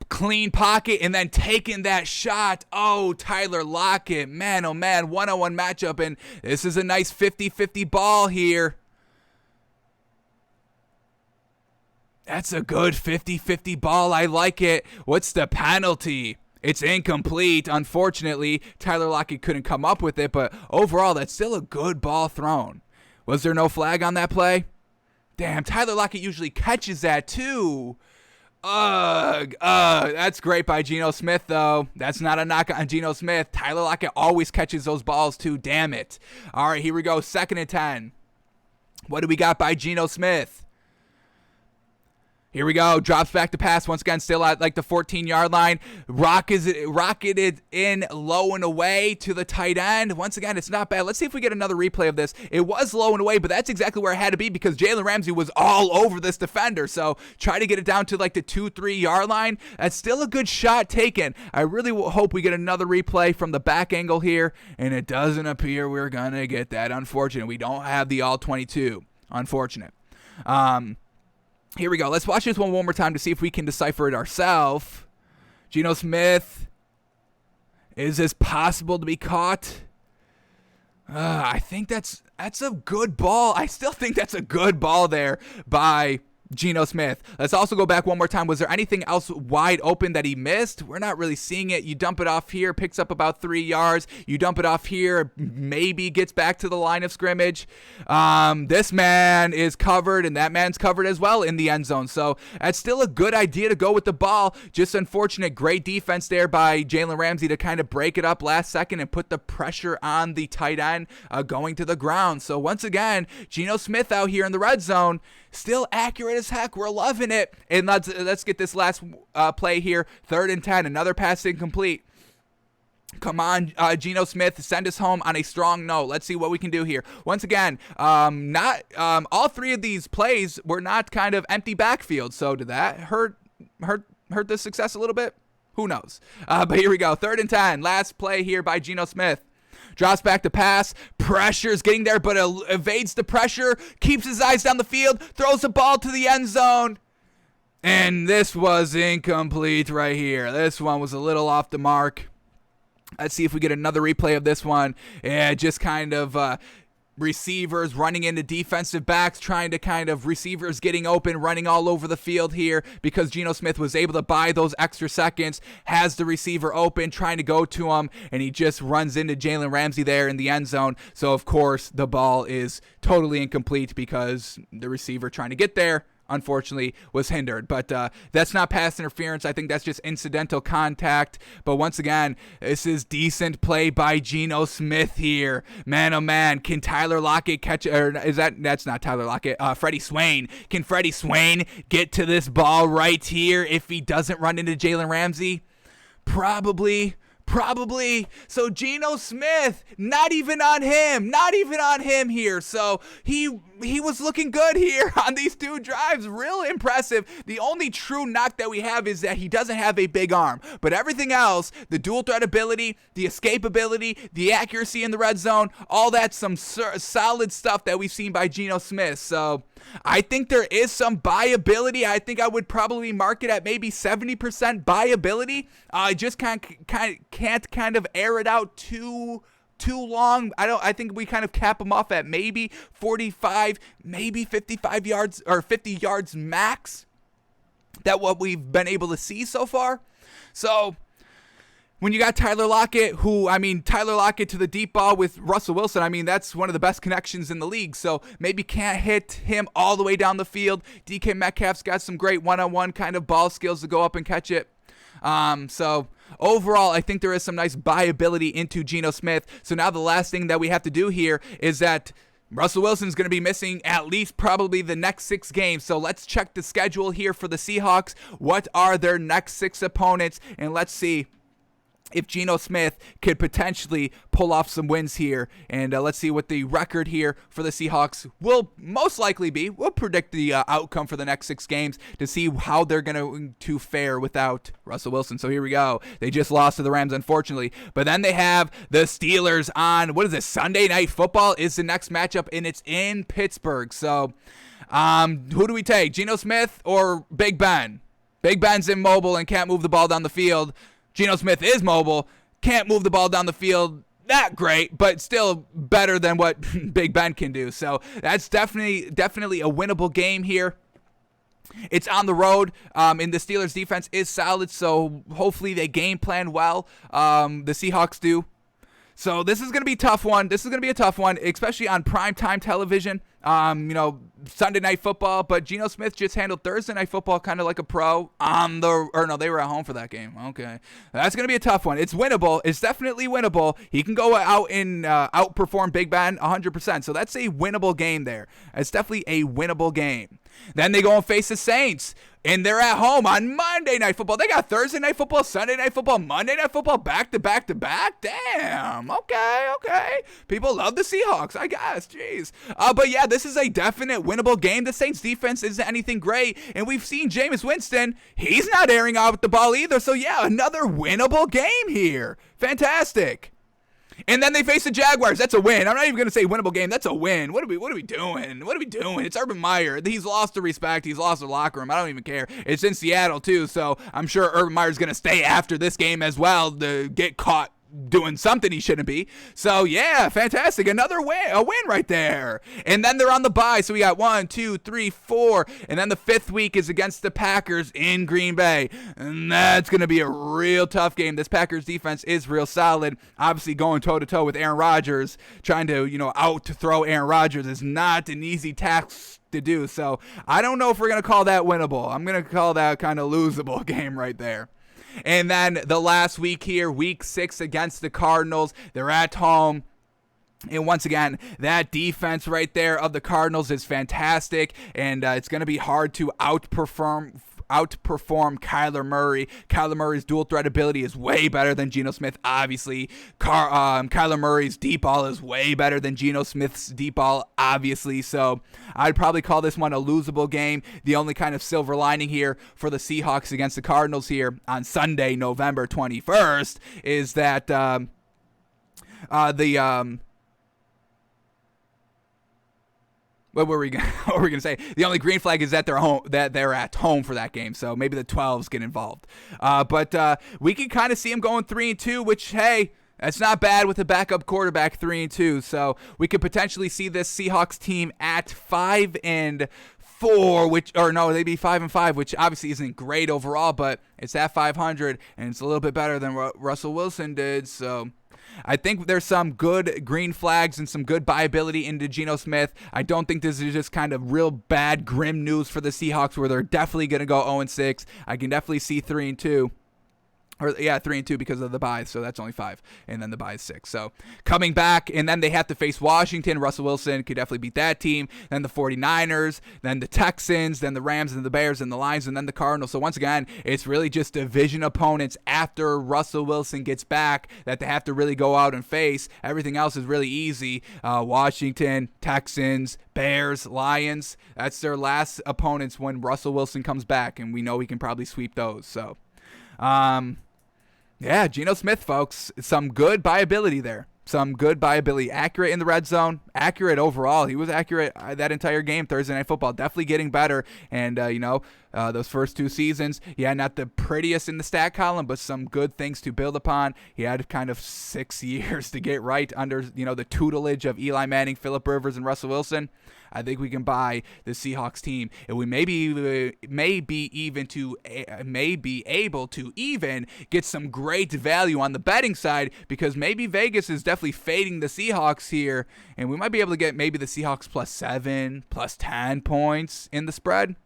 Clean pocket, and then taking that shot. Oh, Tyler Lockett. Man, oh man, one-on-one matchup, and this is a nice 50-50 ball here. That's a good 50-50 ball. I like it. What's the penalty? It's incomplete. Unfortunately, Tyler Lockett couldn't come up with it, but overall, that's still a good ball thrown. Was there no flag on that play? Damn, Tyler Lockett usually catches that too. Ugh, that's great by Geno Smith, though. That's not a knock on Geno Smith. Tyler Lockett always catches those balls, too. Damn it. All right, here we go. 2nd and 10. What do we got by Geno Smith? Here we go. Drops back to pass once again, still at like the 14-yard line. Rocketed in low and away to the tight end. Once again, it's not bad. Let's see if we get another replay of this. It was low and away, but that's exactly where it had to be because Jalen Ramsey was all over this defender. So try to get it down to like the 2-3-yard line. That's still a good shot taken. I really hope we get another replay from the back angle here, and it doesn't appear we're going to get that. Unfortunate. We don't have the all-22. Unfortunate. Here we go. Let's watch this one more time to see if we can decipher it ourselves. Geno Smith. Is this possible to be caught? I think that's a good ball. I still think that's a good ball there by Geno Smith. Let's also go back one more time. Was there anything else wide open that he missed? We're not really seeing it. You dump it off here, picks up about 3 yards. You dump it off here, maybe gets back to the line of scrimmage. This man is covered, and that man's covered as well in the end zone. So that's still a good idea to go with the ball. Just unfortunate, great defense there by Jalen Ramsey to kind of break it up last second and put the pressure on the tight end going to the ground. So once again, Geno Smith out here in the red zone, still accurate as heck. We're loving it. And let's get this last play here. 3rd and 10. Another pass incomplete. Come on, Geno Smith, send us home on a strong note. Let's see what we can do here. Once again, all 3 of these plays were not kind of empty backfield. So did that hurt the success a little bit? Who knows? But here we go. 3rd and 10. Last play here by Geno Smith. Drops back to pass, pressure's getting there, but evades the pressure, keeps his eyes down the field, throws the ball to the end zone. And this was incomplete right here. This one was a little off the mark. Let's see if we get another replay of this one. Yeah, just kind of receivers running into defensive backs, trying to kind of receivers getting open, running all over the field here because Geno Smith was able to buy those extra seconds, has the receiver open, trying to go to him, and he just runs into Jalen Ramsey there in the end zone. So, of course, the ball is totally incomplete because the receiver trying to get there, unfortunately, was hindered. But that's not pass interference. I think that's just incidental contact. But once again, this is decent play by Geno Smith here. Man, oh man, can Tyler Lockett catch, or that's not Tyler Lockett, Freddie Swain. Can Freddie Swain get to this ball right here if he doesn't run into Jalen Ramsey? Probably. So Geno Smith, not even on him here. So he was looking good here on these 2 drives. Real impressive. The only true knock that we have is that he doesn't have a big arm. But everything else, the dual threat ability, the escape ability, the accuracy in the red zone, all that's some solid stuff that we've seen by Geno Smith. So I think there is some buyability. I think I would probably mark it at maybe 70% buyability. I just can't kind of air it out too long. I think we kind of cap them off at maybe 45, maybe 55 yards or 50 yards max. That what we've been able to see so far. So when you got Tyler Lockett to the deep ball with Russell Wilson, that's one of the best connections in the league. So maybe can't hit him all the way down the field. DK Metcalf's got some great one-on-one kind of ball skills to go up and catch it. So overall, I think there is some nice buyability into Geno Smith. So now the last thing that we have to do here is that Russell Wilson's going to be missing at least probably the next 6 games. So let's check the schedule here for the Seahawks. What are their next 6 opponents? And let's see if Geno Smith could potentially pull off some wins here. And let's see what the record here for the Seahawks will most likely be. We'll predict the outcome for the next 6 games to see how they're going to fare without Russell Wilson. So here we go. They just lost to the Rams, unfortunately. But then they have the Steelers on, what is this, Sunday Night Football is the next matchup, and it's in Pittsburgh. So who do we take, Geno Smith or Big Ben? Big Ben's immobile and can't move the ball down the field. Geno Smith is mobile, can't move the ball down the field that great, but still better than what Big Ben can do. So that's definitely a winnable game here. It's on the road, and the Steelers' defense is solid, so hopefully they game plan well. The Seahawks do. So this is going to be a tough one. This is going to be a tough one, especially on primetime television. Sunday Night Football, but Geno Smith just handled Thursday Night Football kind of like a pro they were at home for that game. Okay. That's going to be a tough one. It's winnable. It's definitely winnable. He can go out and outperform Big Ben 100%. So that's a winnable game there. It's definitely a winnable game. Then they go and face the Saints, and they're at home on Monday Night Football. They got Thursday Night Football, Sunday Night Football, Monday Night Football, back to back to back. Damn. Okay. People love the Seahawks, I guess. Jeez. But yeah, this is a definite winnable game. The Saints defense isn't anything great, and we've seen Jameis Winston. He's not airing out with the ball either. So yeah, another winnable game here. Fantastic. And then they face the Jaguars. That's a win. I'm not even going to say winnable game. That's a win. What are we doing? What are we doing? It's Urban Meyer. He's lost the respect. He's lost the locker room. I don't even care. It's in Seattle, too, so I'm sure Urban Meyer's going to stay after this game as well to get caught doing something he shouldn't be. So yeah, fantastic. Another win, a win right there. And then they're on the bye. So we got 1, 2, 3, 4. And then the 5th week is against the Packers in Green Bay. And that's going to be a real tough game. This Packers defense is real solid. Obviously going toe to toe with Aaron Rodgers. Trying to, out to throw Aaron Rodgers is not an easy task to do. So I don't know if we're going to call that winnable. I'm going to call that kind of losable game right there. And then the last week here, week 6 against the Cardinals. They're at home. And once again, that defense right there of the Cardinals is fantastic. And it's going to be hard to outperform Kyler Murray. Kyler Murray's dual threat ability is way better than Geno Smith, obviously. Kyler Murray's deep ball is way better than Geno Smith's deep ball, obviously. So I'd probably call this one a losable game. The only kind of silver lining here for the Seahawks against the Cardinals here on Sunday, November 21st, is that what were we gonna say? The only green flag is that they're at home for that game, so maybe the 12s get involved. But we can kind of see them going 3-2, which hey, that's not bad with a backup quarterback 3-2. So we could potentially see this Seahawks team at 5-4, they'd be 5-5, which obviously isn't great overall, but it's at 500 and it's a little bit better than what Russell Wilson did. So I think there's some good green flags and some good buyability into Geno Smith. I don't think this is just kind of real bad, grim news for the Seahawks where they're definitely going to go 0-6. I can definitely see 3-2. 3-2 because of the bye, so that's only 5, and then the bye is 6. So coming back, and then they have to face Washington. Russell Wilson could definitely beat that team. Then the 49ers, then the Texans, then the Rams and the Bears and the Lions, and then the Cardinals. So once again, it's really just division opponents after Russell Wilson gets back that they have to really go out and face. Everything else is really easy. Washington, Texans, Bears, Lions. That's their last opponents when Russell Wilson comes back, and we know he can probably sweep those. So yeah, Geno Smith, folks, some good buyability there. Some good buyability. Accurate in the red zone. Accurate overall. He was accurate that entire game, Thursday Night Football. Definitely getting better. And, those first 2 seasons, not the prettiest in the stat column, but some good things to build upon. He had kind of 6 years to get right under, the tutelage of Eli Manning, Phillip Rivers, and Russell Wilson. I think we can buy the Seahawks team, and we may be able to even get some great value on the betting side, because maybe Vegas is definitely fading the Seahawks here, and we might be able to get maybe the Seahawks +7, +10 points in the spread.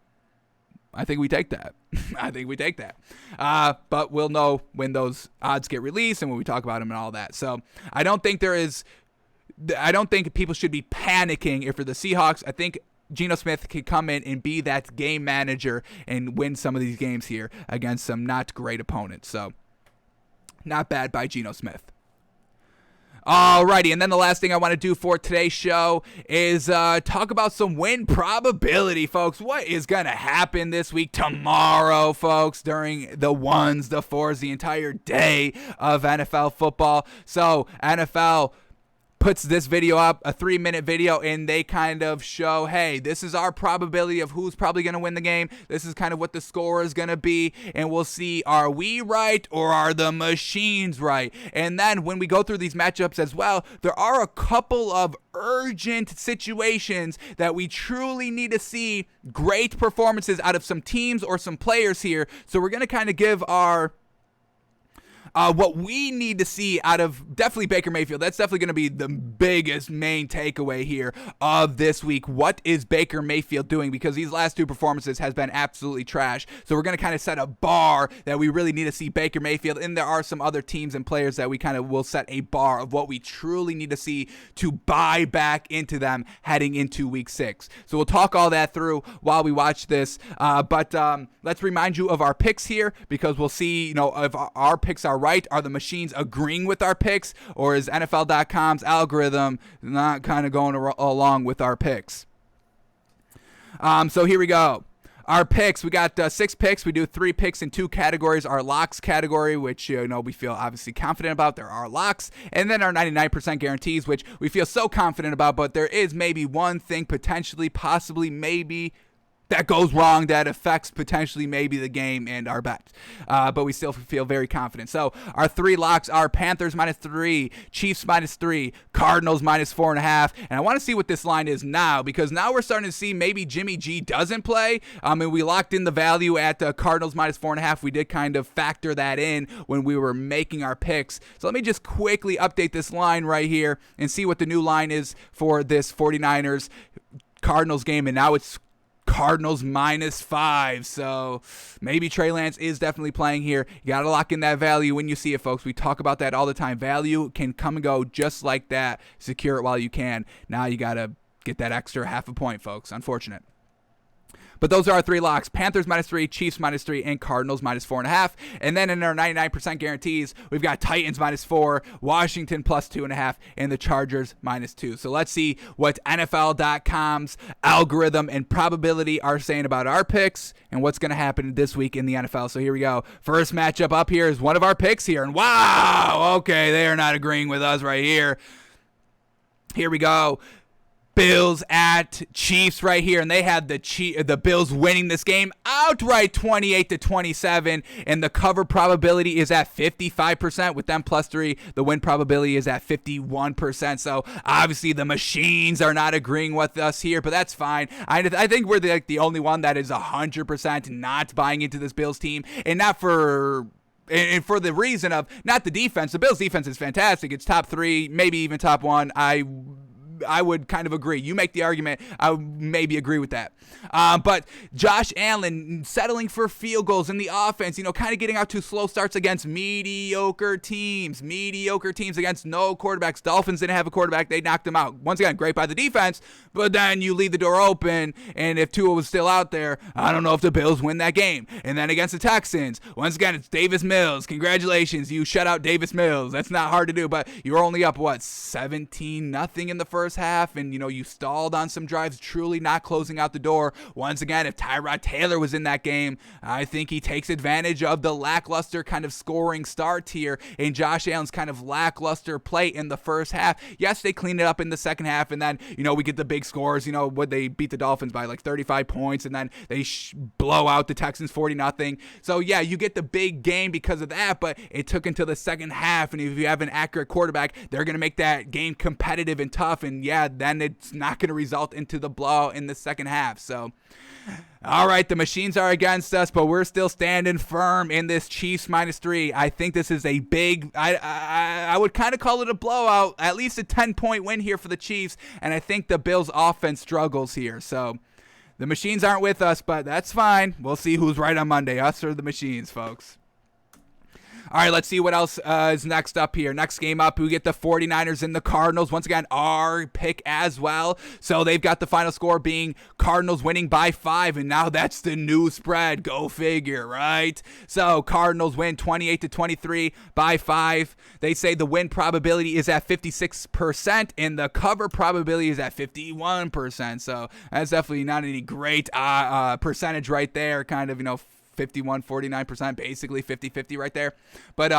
I think we take that. But we'll know when those odds get released and when we talk about them and all that. So I don't think people should be panicking if you're the Seahawks. I think Geno Smith can come in and be that game manager and win some of these games here against some not great opponents. So not bad by Geno Smith. Alrighty, and then the last thing I want to do for today's show is talk about some win probability, folks. What is going to happen this week, tomorrow, folks, during the 1s, the 4s, the entire day of NFL football. So NFL puts this video up, a 3-minute video, and they kind of show, hey, this is our probability of who's probably going to win the game. This is kind of what the score is going to be, and we'll see, are we right or are the machines right? And then when we go through these matchups as well, there are a couple of urgent situations that we truly need to see great performances out of some teams or some players here. So we're going to kind of give our What we need to see out of definitely Baker Mayfield, that's definitely going to be the biggest main takeaway here of this week. What is Baker Mayfield doing? Because these last two performances has been absolutely trash. So we're going to kind of set a bar that we really need to see Baker Mayfield. And there are some other teams and players that we kind of will set a bar of what we truly need to see to buy back into them heading into week 6. So we'll talk all that through while we watch this. But let's remind you of our picks here, because we'll see, if our picks are right. Are the machines agreeing with our picks, or is NFL.com's algorithm not kind of going along with our picks? So here we go. Our picks, we got 6 picks. We do 3 picks in 2 categories. Our locks category, which we feel obviously confident about. There are locks. And then our 99% guarantees, which we feel so confident about, but there is maybe one thing potentially, possibly, maybe that goes wrong that affects potentially maybe the game and our bet. But we still feel very confident. So our 3 locks are Panthers -3, Chiefs -3, Cardinals -4.5. And I want to see what this line is now, because now we're starting to see maybe Jimmy G doesn't play. And we locked in the value at Cardinals -4.5. We did kind of factor that in when we were making our picks. So let me just quickly update this line right here and see what the new line is for this 49ers Cardinals game. And now it's Cardinals -5, so maybe Trey Lance is definitely playing here. You got to lock in that value when you see it, folks. We talk about that all the time. Value can come and go just like that. Secure it while you can. Now you got to get that extra half a point, folks. Unfortunate. But those are our 3 locks: Panthers -3, Chiefs -3, and Cardinals -4.5. And then in our 99% guarantees, we've got Titans -4, Washington +2.5, and the Chargers -2. So let's see what NFL.com's algorithm and probability are saying about our picks and what's going to happen this week in the NFL. So here we go. First matchup up here is one of our picks here. And wow, okay, they are not agreeing with us right here. Here we go. Bills at Chiefs right here, and they had the Bills winning this game outright 28-27, and the cover probability is at 55% with them +3. The win probability is at 51%. So obviously the machines are not agreeing with us here, but that's fine. I think we're the only one that is 100% not buying into this Bills team, and not for. And for the reason of not the defense. The Bills defense is fantastic. It's top 3, maybe even top 1. I would kind of agree. You make the argument, I would maybe agree with that. But Josh Allen settling for field goals in the offense, kind of getting out to slow starts against mediocre teams against no quarterbacks. Dolphins didn't have a quarterback. They knocked them out. Once again, great by the defense, but then you leave the door open, and if Tua was still out there, I don't know if the Bills win that game. And then against the Texans, once again, it's Davis Mills. Congratulations, you shut out Davis Mills. That's not hard to do, but you were only up, 17-0 in the first half, and you stalled on some drives, truly not closing out the door. Once again, if Tyrod Taylor was in that game, I think he takes advantage of the lackluster kind of scoring start here and Josh Allen's kind of lackluster play in the first half. Yes, they cleaned it up in the second half, and then we get the big scores. Would they beat the Dolphins by 35 points, and then they blow out the Texans 40-0. So yeah, you get the big game because of that, but it took until the second half, and if you have an accurate quarterback, they're going to make that game competitive and tough, and yeah, then it's not going to result into the blowout in the second half. So, all right, the machines are against us, but we're still standing firm in this Chiefs -3. I think this is a big, I would kind of call it a blowout, at least a 10-point win here for the Chiefs, and I think the Bills' offense struggles here. So the machines aren't with us, but that's fine. We'll see who's right on Monday, us or the machines, folks. All right, let's see what else is next up here. Next game up, we get the 49ers and the Cardinals. Once again, our pick as well. So they've got the final score being Cardinals winning by 5, and now that's the new spread. Go figure, right? So Cardinals win 28-23 by 5. They say the win probability is at 56%, and the cover probability is at 51%. So that's definitely not any great percentage right there, kind of, 51, 49%, basically 50-50 right there. But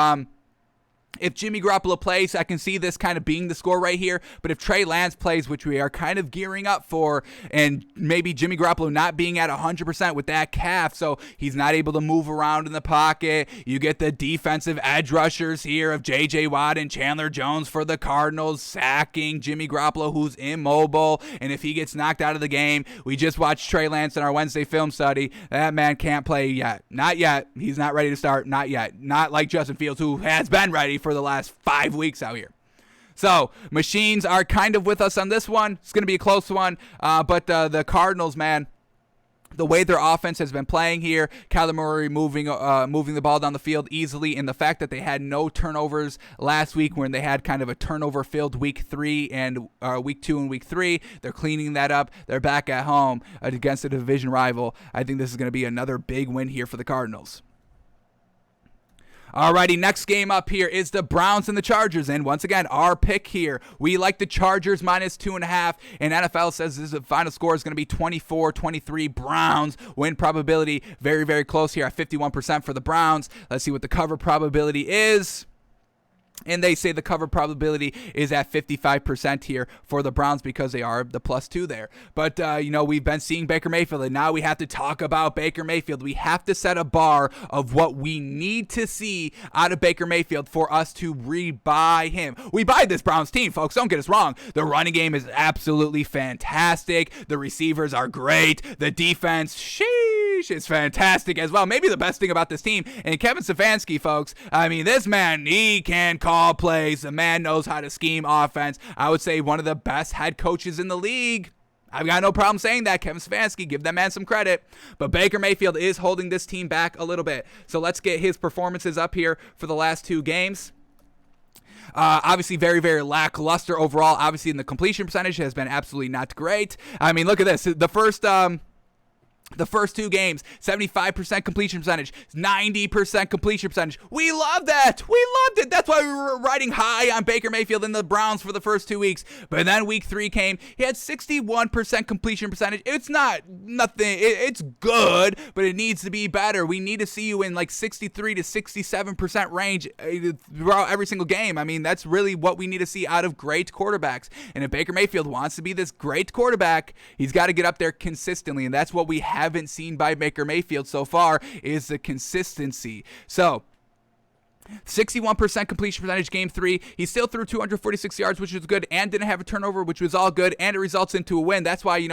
If Jimmy Garoppolo plays, I can see this kind of being the score right here. But if Trey Lance plays, which we are kind of gearing up for, and maybe Jimmy Garoppolo not being at 100% with that calf, so he's not able to move around in the pocket, you get the defensive edge rushers here of J.J. Watt and Chandler Jones for the Cardinals sacking Jimmy Garoppolo, who's immobile. And if he gets knocked out of the game, we just watched Trey Lance in our Wednesday film study. That man can't play yet. Not yet. He's not ready to start. Not yet. Not like Justin Fields, who has been ready for the last 5 weeks out here. So machines are kind of with us on this one. It's going to be a close one, but the Cardinals, man, the way their offense has been playing here, Kyler Murray moving the ball down the field easily, and the fact that they had no turnovers last week when they had kind of a turnover-filled week 3 and week 2 and week 3, they're cleaning that up. They're back at home against a division rival. I think this is going to be another big win here for the Cardinals. Alrighty, next game up here is the Browns and the Chargers. And once again, our pick here, we like the Chargers -2.5. And NFL says the final score is going to be 24-23 Browns. Win probability very, very close here at 51% for the Browns. Let's see what the cover probability is. And they say the cover probability is at 55% here for the Browns because they are the +2 there. But, we've been seeing Baker Mayfield, and now we have to talk about Baker Mayfield. We have to set a bar of what we need to see out of Baker Mayfield for us to rebuy him. We buy this Browns team, folks. Don't get us wrong. The running game is absolutely fantastic. The receivers are great. The defense, sheesh, is fantastic as well. Maybe the best thing about this team, and Kevin Stefanski, folks, I mean, this man, he can call plays. The man knows how to scheme offense. I would say one of the best head coaches in the league. I've got no problem saying that. Kevin Stefanski, give that man some credit. But Baker Mayfield is holding this team back a little bit. So let's get his performances up here for the last 2 games. Obviously very, very lackluster overall. Obviously, in the completion percentage has been absolutely not great. I mean, look at this. The first 2 games, 75% completion percentage, 90% completion percentage. We love that. We loved it. That's why we were riding high on Baker Mayfield and the Browns for the first 2 weeks. But then week 3 came. He had 61% completion percentage. It's not nothing. It's good, but it needs to be better. We need to see you in like 63 to 67% range throughout every single game. I mean, that's really what we need to see out of great quarterbacks. And if Baker Mayfield wants to be this great quarterback, he's got to get up there consistently. And that's what we haven't seen by Baker Mayfield so far, is the consistency. So 61% completion percentage game 3. He still threw 246 yards, which was good, and didn't have a turnover, which was all good, and it results into a win. That's why,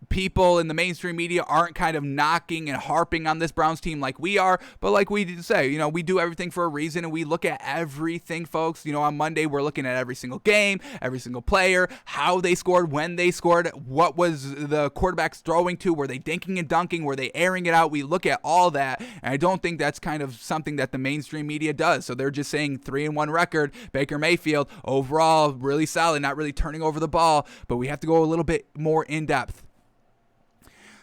people in the mainstream media aren't kind of knocking and harping on this Browns team like we are. But like we say, we do everything for a reason, and we look at everything, folks. On Monday, we're looking at every single game, every single player, how they scored, when they scored, what was the quarterbacks throwing to, were they dinking and dunking, were they airing it out? We look at all that, and I don't think that's kind of something that the mainstream media does. So they're just saying 3-1 record. Baker Mayfield overall really solid, not really turning over the ball, but we have to go a little bit more in depth.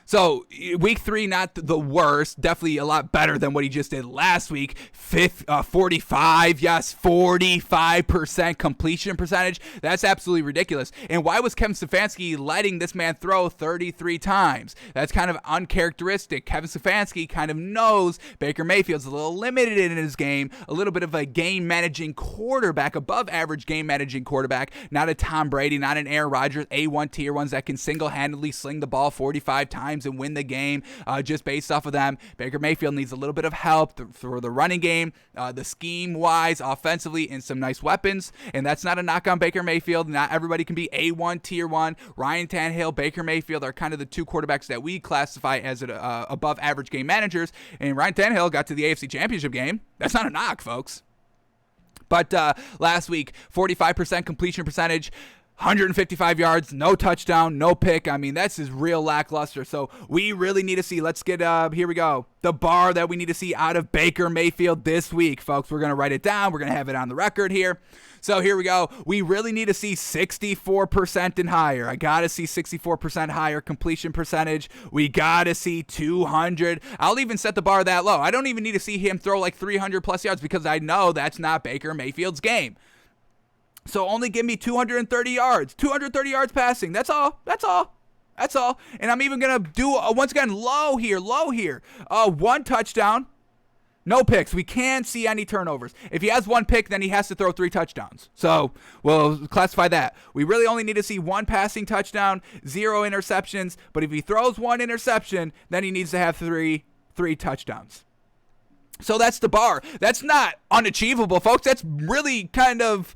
So week 3, not the worst, definitely a lot better than what he just did last week. 45% completion percentage. That's absolutely ridiculous. And why was Kevin Stefanski letting this man throw 33 times? That's kind of uncharacteristic. Kevin Stefanski kind of knows Baker Mayfield's a little limited in his game, a little bit of a game managing quarterback, above average game managing quarterback, not a Tom Brady, not an Aaron Rodgers, A1 tier ones that can single-handedly sling the ball 45 times and win the game just based off of them. Baker Mayfield needs a little bit of help for the running game, the scheme-wise, offensively, and some nice weapons. And that's not a knock on Baker Mayfield. Not everybody can be A1, Tier 1. Ryan Tannehill, Baker Mayfield are kind of the 2 quarterbacks that we classify as above-average game managers. And Ryan Tannehill got to the AFC Championship game. That's not a knock, folks. But last week, 45% completion percentage, 155 yards, no touchdown, no pick. I mean, that's just real lackluster. So we really need to see. Let's get, here we go. The bar that we need to see out of Baker Mayfield this week, folks. We're going to write it down. We're going to have it on the record here. So here we go. We really need to see 64% and higher. I got to see 64% higher completion percentage. We got to see 200. I'll even set the bar that low. I don't even need to see him throw like 300 plus yards because I know that's not Baker Mayfield's game. So only give me 230 yards. 230 yards passing. That's all. And I'm even going to do, once again, low here. 1 touchdown. No picks. We can't see any turnovers. If he has one pick, then he has to throw 3 touchdowns. So we'll classify that. We really only need to see 1 passing touchdown, 0 interceptions. But if he throws 1 interception, then he needs to have three touchdowns. So that's the bar. That's not unachievable, folks. That's really kind of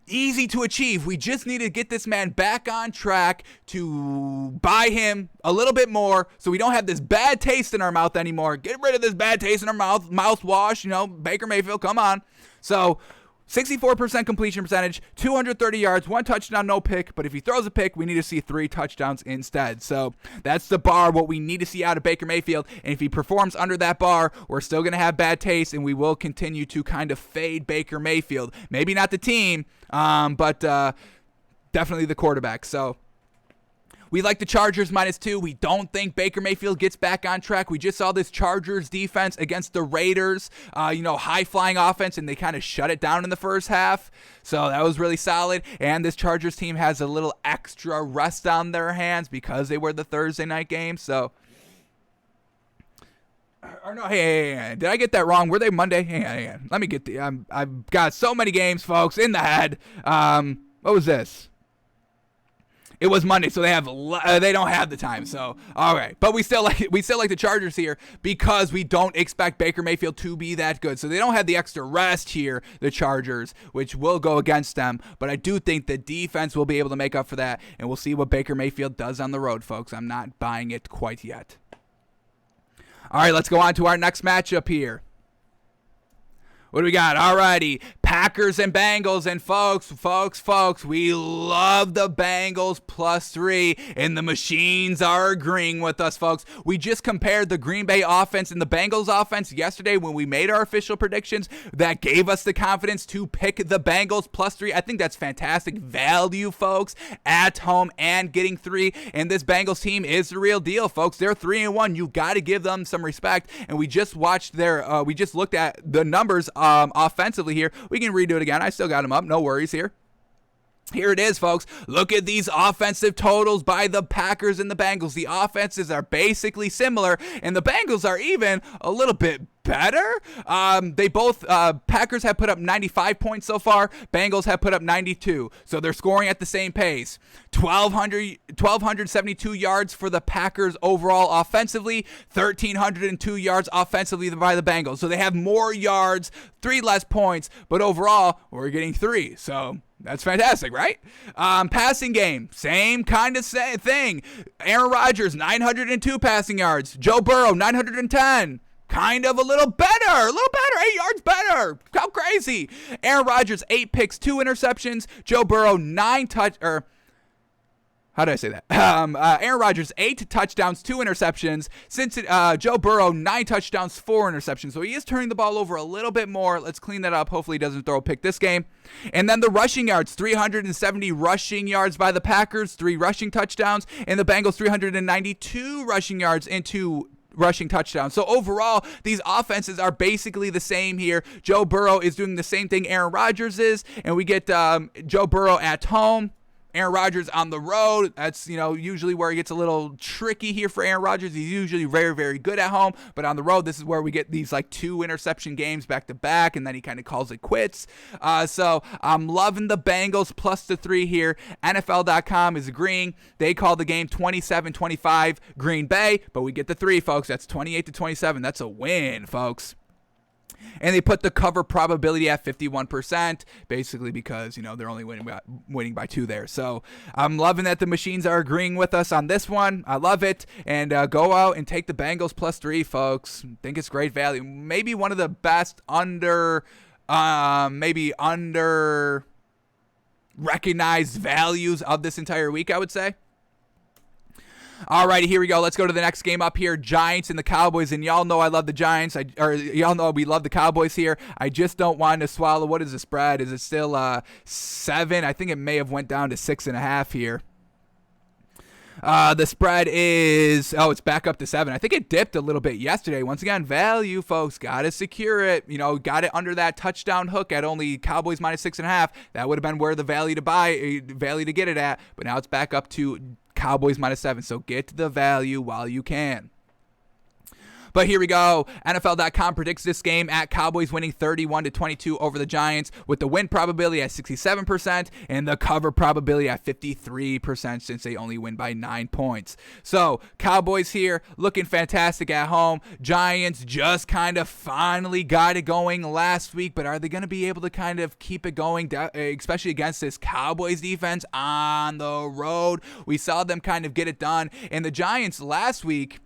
easy to achieve. We just need to get this man back on track to buy him a little bit more so we don't have this bad taste in our mouth anymore. Get rid of this bad taste in our mouthwash, Baker Mayfield, come on. So 64% completion percentage, 230 yards, 1 touchdown, no pick. But if he throws a pick, we need to see 3 touchdowns instead. So that's the bar, what we need to see out of Baker Mayfield. And if he performs under that bar, we're still going to have bad taste, and we will continue to kind of fade Baker Mayfield. Maybe not the team, but definitely the quarterback. So we like the Chargers -2. We don't think Baker Mayfield gets back on track. We just saw this Chargers defense against the Raiders, high-flying offense, and they kind of shut it down in the first half. So that was really solid. And this Chargers team has a little extra rest on their hands because they were the Thursday night game. So, or no, hey, did I get that wrong? Were they Monday? Hang on. Let me get I've got so many games, folks, in the head. What was this? It was Monday, so they don't have the time. So all right, but we still like the Chargers here because we don't expect Baker Mayfield to be that good. So they don't have the extra rest here, the Chargers, which will go against them. But I do think the defense will be able to make up for that, and we'll see what Baker Mayfield does on the road, folks. I'm not buying it quite yet. All right, let's go on to our next matchup here. What do we got? Alrighty, Packers and Bengals, and folks, we love the Bengals +3, and the machines are agreeing with us, folks. We just compared the Green Bay offense and the Bengals offense yesterday when we made our official predictions. That gave us the confidence to pick the Bengals +3. I think that's fantastic value, folks, at home and getting 3. And this Bengals team is the real deal, folks. They're 3-1. You got to give them some respect. And we just watched we just looked at the numbers offensively here. We can redo it again. I still got them up. No worries here. Here it is, folks. Look at these offensive totals by the Packers and the Bengals. The offenses are basically similar, and the Bengals are even a little bit better. Packers have put up 95 points so far. Bengals have put up 92. So they're scoring at the same pace. 1,272 yards for the Packers overall offensively. 1,302 yards offensively by the Bengals. So they have more yards, 3 less points, but overall we're getting 3. So that's fantastic, right? Passing game, same kind of thing. Aaron Rodgers, 902 passing yards. Joe Burrow, 910. Kind of a little better, 8 yards better. How crazy. Aaron Rodgers, 8 picks, 2 interceptions. Joe Burrow, 9 how did I say that? Aaron Rodgers, 8 touchdowns, 2 interceptions. Since Joe Burrow, 9 touchdowns, 4 interceptions. So he is turning the ball over a little bit more. Let's clean that up. Hopefully he doesn't throw a pick this game. And then the rushing yards, 370 rushing yards by the Packers, 3 rushing touchdowns. And the Bengals, 392 rushing yards and 2 rushing touchdowns. So overall, these offenses are basically the same here. Joe Burrow is doing the same thing Aaron Rodgers is. And we get Joe Burrow at home. Aaron Rodgers on the road. That's, usually where it gets a little tricky here for Aaron Rodgers. He's usually very, very good at home, but on the road, this is where we get these 2 interception games back to back, and then he kind of calls it quits. So I'm loving the Bengals +3 here. NFL.com is agreeing. They call the game 27-25 Green Bay, but we get the 3, folks. That's 28-27. That's a win, folks. And they put the cover probability at 51%, basically because, they're only winning by 2 there. So I'm loving that the machines are agreeing with us on this one. I love it. And go out and take the Bengals +3, folks. Think it's great value. Maybe one of the best recognized values of this entire week, I would say. Alrighty, here we go. Let's go to the next game up here. Giants and the Cowboys. And y'all know I love the Giants. Y'all know we love the Cowboys here. I just don't want to swallow. What is the spread? Is it still 7? I think it may have went down to 6.5 here. The spread is, it's back up to 7. I think it dipped a little bit yesterday. Once again, value, folks. Got to secure it. Got it under that touchdown hook at only Cowboys -6.5. That would have been where the value to get it at. But now it's back up to Cowboys -7. So get the value while you can. But here we go. NFL.com predicts this game at Cowboys winning 31-22 over the Giants, with the win probability at 67% and the cover probability at 53% since they only win by 9 points. So Cowboys here looking fantastic at home. Giants just kind of finally got it going last week, but are they going to be able to kind of keep it going, especially against this Cowboys defense on the road? We saw them kind of get it done, and the Giants last week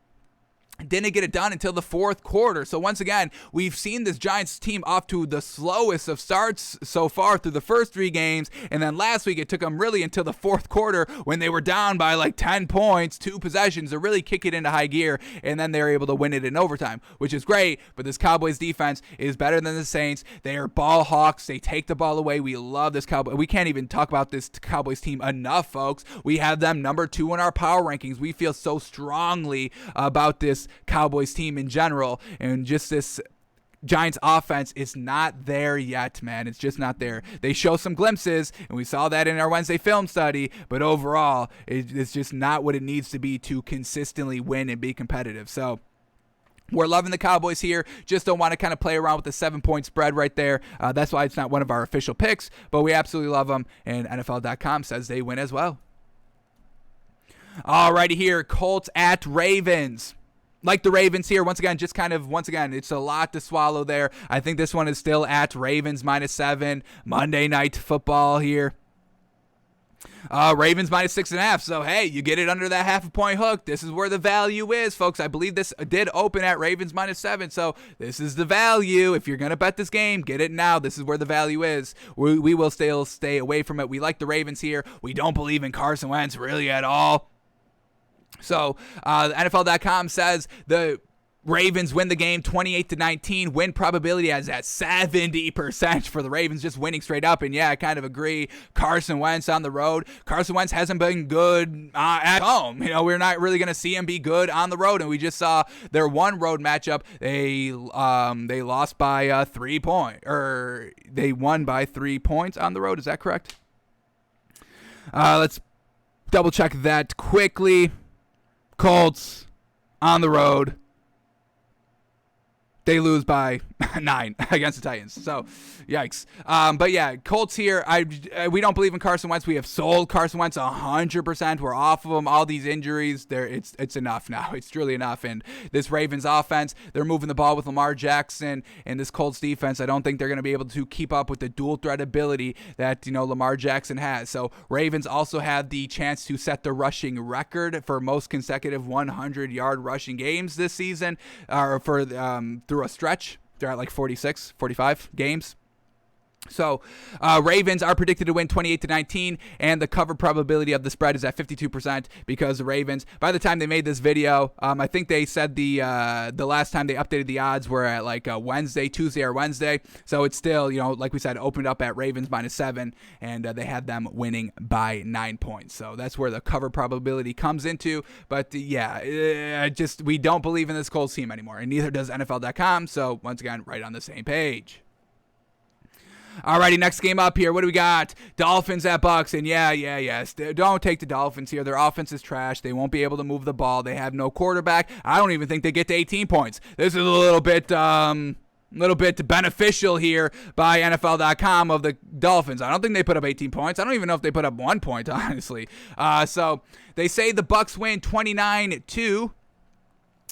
didn't get it done until the fourth quarter. So once again, we've seen this Giants team off to the slowest of starts so far through the first 3 games. And then last week, it took them really until the fourth quarter when they were down by like 10 points, 2 possessions, to really kick it into high gear. And then they were able to win it in overtime, which is great. But this Cowboys defense is better than the Saints. They are ball hawks. They take the ball away. We love this Cowboys. We can't even talk about this Cowboys team enough, folks. We have them number 2 in our power rankings. We feel so strongly about this Cowboys team in general, and just this Giants offense is not there yet, man. It's just not there. They show some glimpses, and we saw that in our Wednesday film study, but overall, it's just not what it needs to be to consistently win and be competitive. So we're loving the Cowboys here. Just don't want to kind of play around with the 7-point spread right there. That's why it's not one of our official picks, but we absolutely love them, and NFL.com says they win as well. Alrighty here, Colts at Ravens. Like the Ravens here, once again, it's a lot to swallow there. I think this one is still at Ravens -7. Monday Night Football here. Ravens -6.5. So, hey, you get it under that half-a-point hook. This is where the value is, folks. I believe this did open at Ravens -7. So, this is the value. If you're going to bet this game, get it now. This is where the value is. We will still stay away from it. We like the Ravens here. We don't believe in Carson Wentz really at all. So, NFL.com says the Ravens win the game 28-19. Win probability is at 70% for the Ravens, just winning straight up. And yeah, I kind of agree. Carson Wentz on the road. Carson Wentz hasn't been good at home. You know, we're not really going to see him be good on the road. And we just saw their one road matchup. They lost by 3 points, or they won by 3 points on the road. Is that correct? Let's double check that quickly. Colts on the road. They lose by 9 against the Titans. So, yikes. But yeah, Colts here. We don't believe in Carson Wentz. We have sold Carson Wentz 100%. We're off of him. All these injuries, it's enough now. It's truly enough. And this Ravens offense, they're moving the ball with Lamar Jackson, and this Colts defense, I don't think they're going to be able to keep up with the dual threat ability that Lamar Jackson has. So Ravens also have the chance to set the rushing record for most consecutive 100-yard rushing games this season, or for through a stretch. They're at like 46, 45 games. So Ravens are predicted to win 28-19, and the cover probability of the spread is at 52% because the Ravens, by the time they made this video, I think they said the last time they updated the odds were at like Tuesday or Wednesday. So it's still, like we said, opened up at Ravens -7, and they had them winning by 9 points. So that's where the cover probability comes into. But we don't believe in this Colts team anymore, and neither does NFL.com. So once again, right on the same page. Alrighty, next game up here. What do we got? Dolphins at Bucks. And yes. Don't take the Dolphins here. Their offense is trash. They won't be able to move the ball. They have no quarterback. I don't even think they get to 18 points. This is a little bit beneficial here by NFL.com of the Dolphins. I don't think they put up 18 points. I don't even know if they put up 1 point, honestly. So they say the Bucks win 29-18.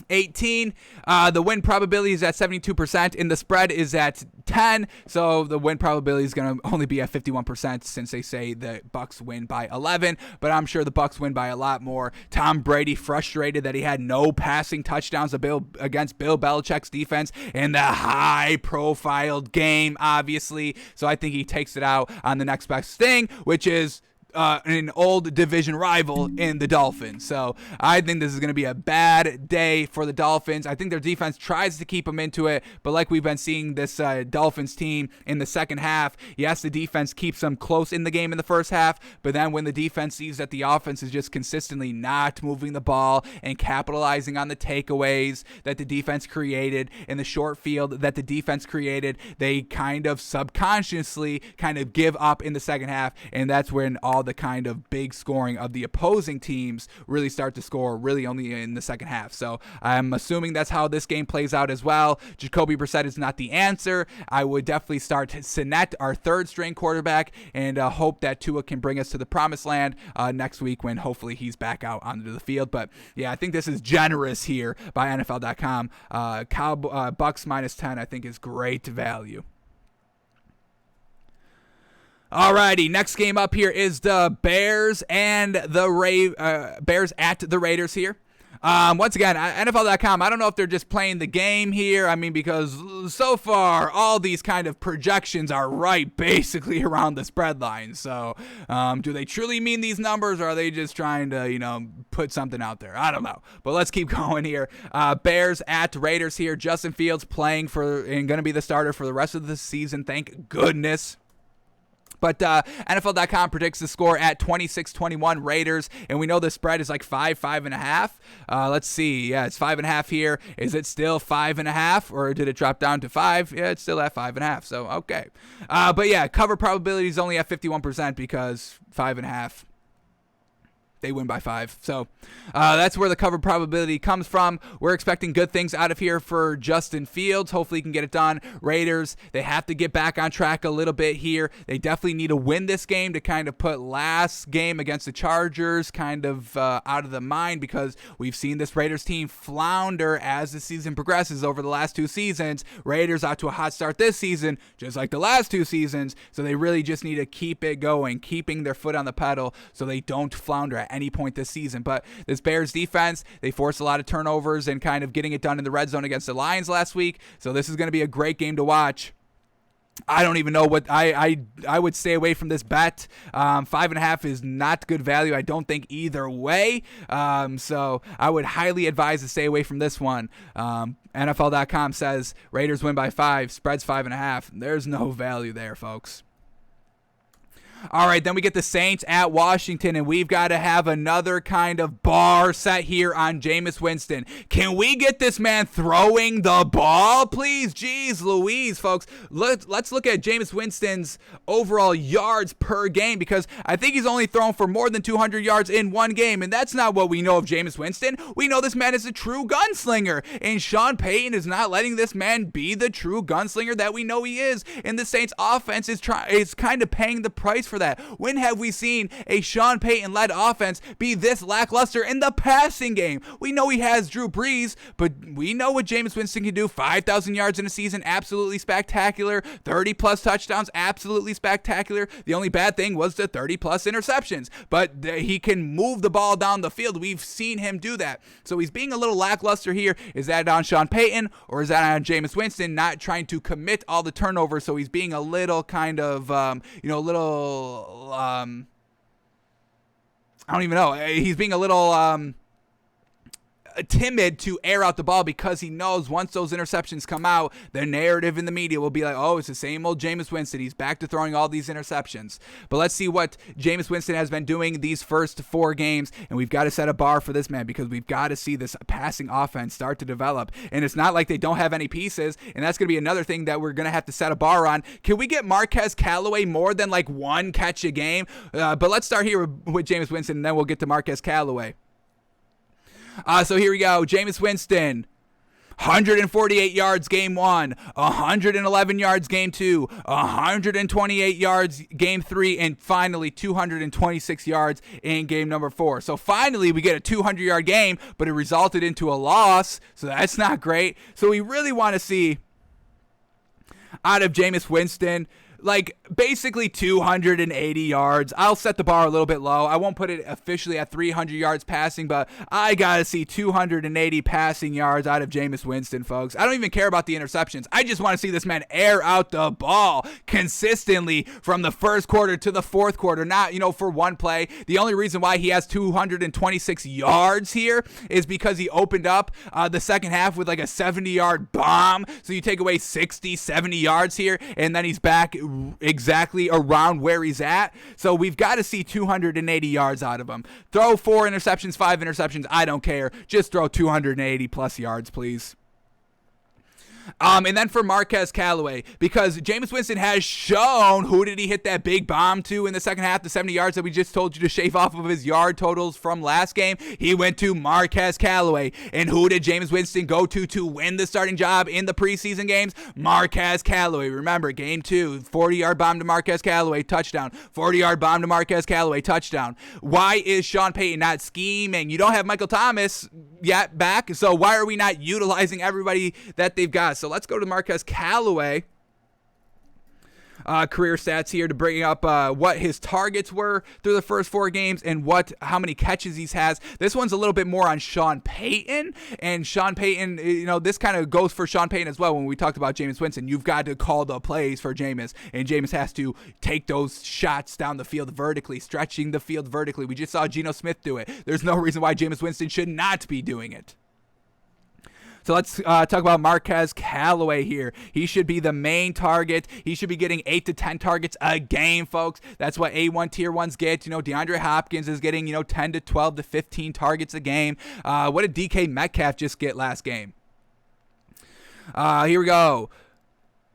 The win probability is at 72%, and the spread is at 10. So the win probability is going to only be at 51% since they say the Bucks win by 11. But I'm sure the Bucks win by a lot more. Tom Brady frustrated that he had no passing touchdowns against Bill Belichick's defense in the high-profile game, obviously. So I think he takes it out on the next best thing, which is an old division rival in the Dolphins. So I think this is going to be a bad day for the Dolphins. I think their defense tries to keep them into it, but like we've been seeing this Dolphins team in the second half, yes, the defense keeps them close in the game in the first half, but then when the defense sees that the offense is just consistently not moving the ball and capitalizing on the takeaways that the defense created in the short field that the defense created, they kind of subconsciously kind of give up in the second half, and that's when all the kind of big scoring of the opposing teams really start to score really only in the second half. So I'm assuming that's how this game plays out as well. Jacoby Brissett is not the answer. I would definitely start Sinnett, our third string quarterback, and hope that Tua can bring us to the promised land next week when hopefully he's back out onto the field. But yeah, I think this is generous here by NFL.com. Bucks -10 I think is great value. Alrighty, next game up here is the Bears and the Bears at the Raiders here. Once again, NFL.com, I don't know if they're just playing the game here. I mean, because so far, all these kind of projections are right basically around the spread line. So, do they truly mean these numbers, or are they just trying to, put something out there? I don't know. But let's keep going here. Bears at Raiders here. Justin Fields playing and going to be the starter for the rest of the season. Thank goodness. But NFL.com predicts the score at 26-21 Raiders, and we know the spread is like 5.5. Let's see. Yeah, it's 5.5 here. Is it still 5.5, or did it drop down to 5? Yeah, it's still at 5.5. So okay. But yeah, cover probability is only at 51% because 5.5. They win by 5. So that's where the cover probability comes from. We're expecting good things out of here for Justin Fields. Hopefully he can get it done. Raiders, they have to get back on track a little bit here. They definitely need to win this game to kind of put last game against the Chargers kind of out of the mind, because we've seen this Raiders team flounder as the season progresses over the last 2 seasons. Raiders out to a hot start this season, just like the last 2 seasons. So they really just need to keep it going, keeping their foot on the pedal so they don't flounder at any point this season. But this Bears defense, they forced a lot of turnovers and kind of getting it done in the red zone against the Lions last week. So this is going to be a great game to watch. I don't even know what I would stay away from this bet. 5.5 is not good value, I don't think, either way. So I would highly advise to stay away from this one. NFL.com says Raiders win by 5, spreads 5.5. There's no value there, folks. All right, then we get the Saints at Washington, and we've got to have another kind of bar set here on Jameis Winston. Can we get this man throwing the ball, please? Jeez Louise, folks. Let's look at Jameis Winston's overall yards per game, because I think he's only thrown for more than 200 yards in one game, and that's not what we know of Jameis Winston. We know this man is a true gunslinger, and Sean Payton is not letting this man be the true gunslinger that we know he is, and the Saints offense is kind of paying the price for that. When have we seen a Sean Payton-led offense be this lackluster in the passing game? We know he has Drew Brees, but we know what Jameis Winston can do. 5,000 yards in a season, absolutely spectacular. 30-plus touchdowns, absolutely spectacular. The only bad thing was the 30-plus interceptions, but he can move the ball down the field. We've seen him do that. So he's being a little lackluster here. Is that on Sean Payton, or is that on Jameis Winston not trying to commit all the turnovers? So he's being a little kind of, I don't even know. He's being a little timid to air out the ball, because he knows once those interceptions come out, the narrative in the media will be like, oh, it's the same old Jameis Winston. He's back to throwing all these interceptions. But let's see what Jameis Winston has been doing these first 4 games, and we've got to set a bar for this man, because we've got to see this passing offense start to develop. And it's not like they don't have any pieces, and that's going to be another thing that we're going to have to set a bar on. Can we get Marquez Callaway more than like 1 catch a game? But let's start here with Jameis Winston, and then we'll get to Marquez Callaway. So here we go. Jameis Winston, 148 yards game 1, 111 yards game 2, 128 yards game 3, and finally 226 yards in game number 4. So finally we get a 200-yard game, but it resulted into a loss, so that's not great. So we really want to see out of Jameis Winston, like basically 280 yards. I'll set the bar a little bit low. I won't put it officially at 300 yards passing, but I got to see 280 passing yards out of Jameis Winston, folks. I don't even care about the interceptions. I just want to see this man air out the ball consistently from the first quarter to the fourth quarter, not, for one play. The only reason why he has 226 yards here is because he opened up the second half with like a 70-yard bomb. So you take away 60, 70 yards here, and then he's back exactly around where he's at. So we've got to see 280 yards out of him. Throw 4 interceptions, 5 interceptions, I don't care. Just throw 280 plus yards, please. And then for Marquez Callaway, because Jameis Winston has shown, who did he hit that big bomb to in the second half, the 70 yards that we just told you to shave off of his yard totals from last game? He went to Marquez Callaway. And who did Jameis Winston go to win the starting job in the preseason games? Marquez Callaway. Remember, game 2, 40-yard bomb to Marquez Callaway, touchdown. 40-yard bomb to Marquez Callaway, touchdown. Why is Sean Payton not scheming? You don't have Michael Thomas yet back, so why are we not utilizing everybody that they've got? So let's go to Marquez Callaway. Career stats here to bring up what his targets were through the first 4 games and how many catches he has. This one's a little bit more on Sean Payton, and Sean Payton, this kind of goes for Sean Payton as well. When we talked about Jameis Winston, you've got to call the plays for Jameis, and Jameis has to take those shots down the field vertically, stretching the field vertically. We just saw Geno Smith do it. There's no reason why Jameis Winston should not be doing it. So let's talk about Marquez Callaway here. He should be the main target. He should be getting 8 to 10 targets a game, folks. That's what A1 tier 1s get. DeAndre Hopkins is getting, 10 to 12 to 15 targets a game. What did DK Metcalf just get last game? Here we go.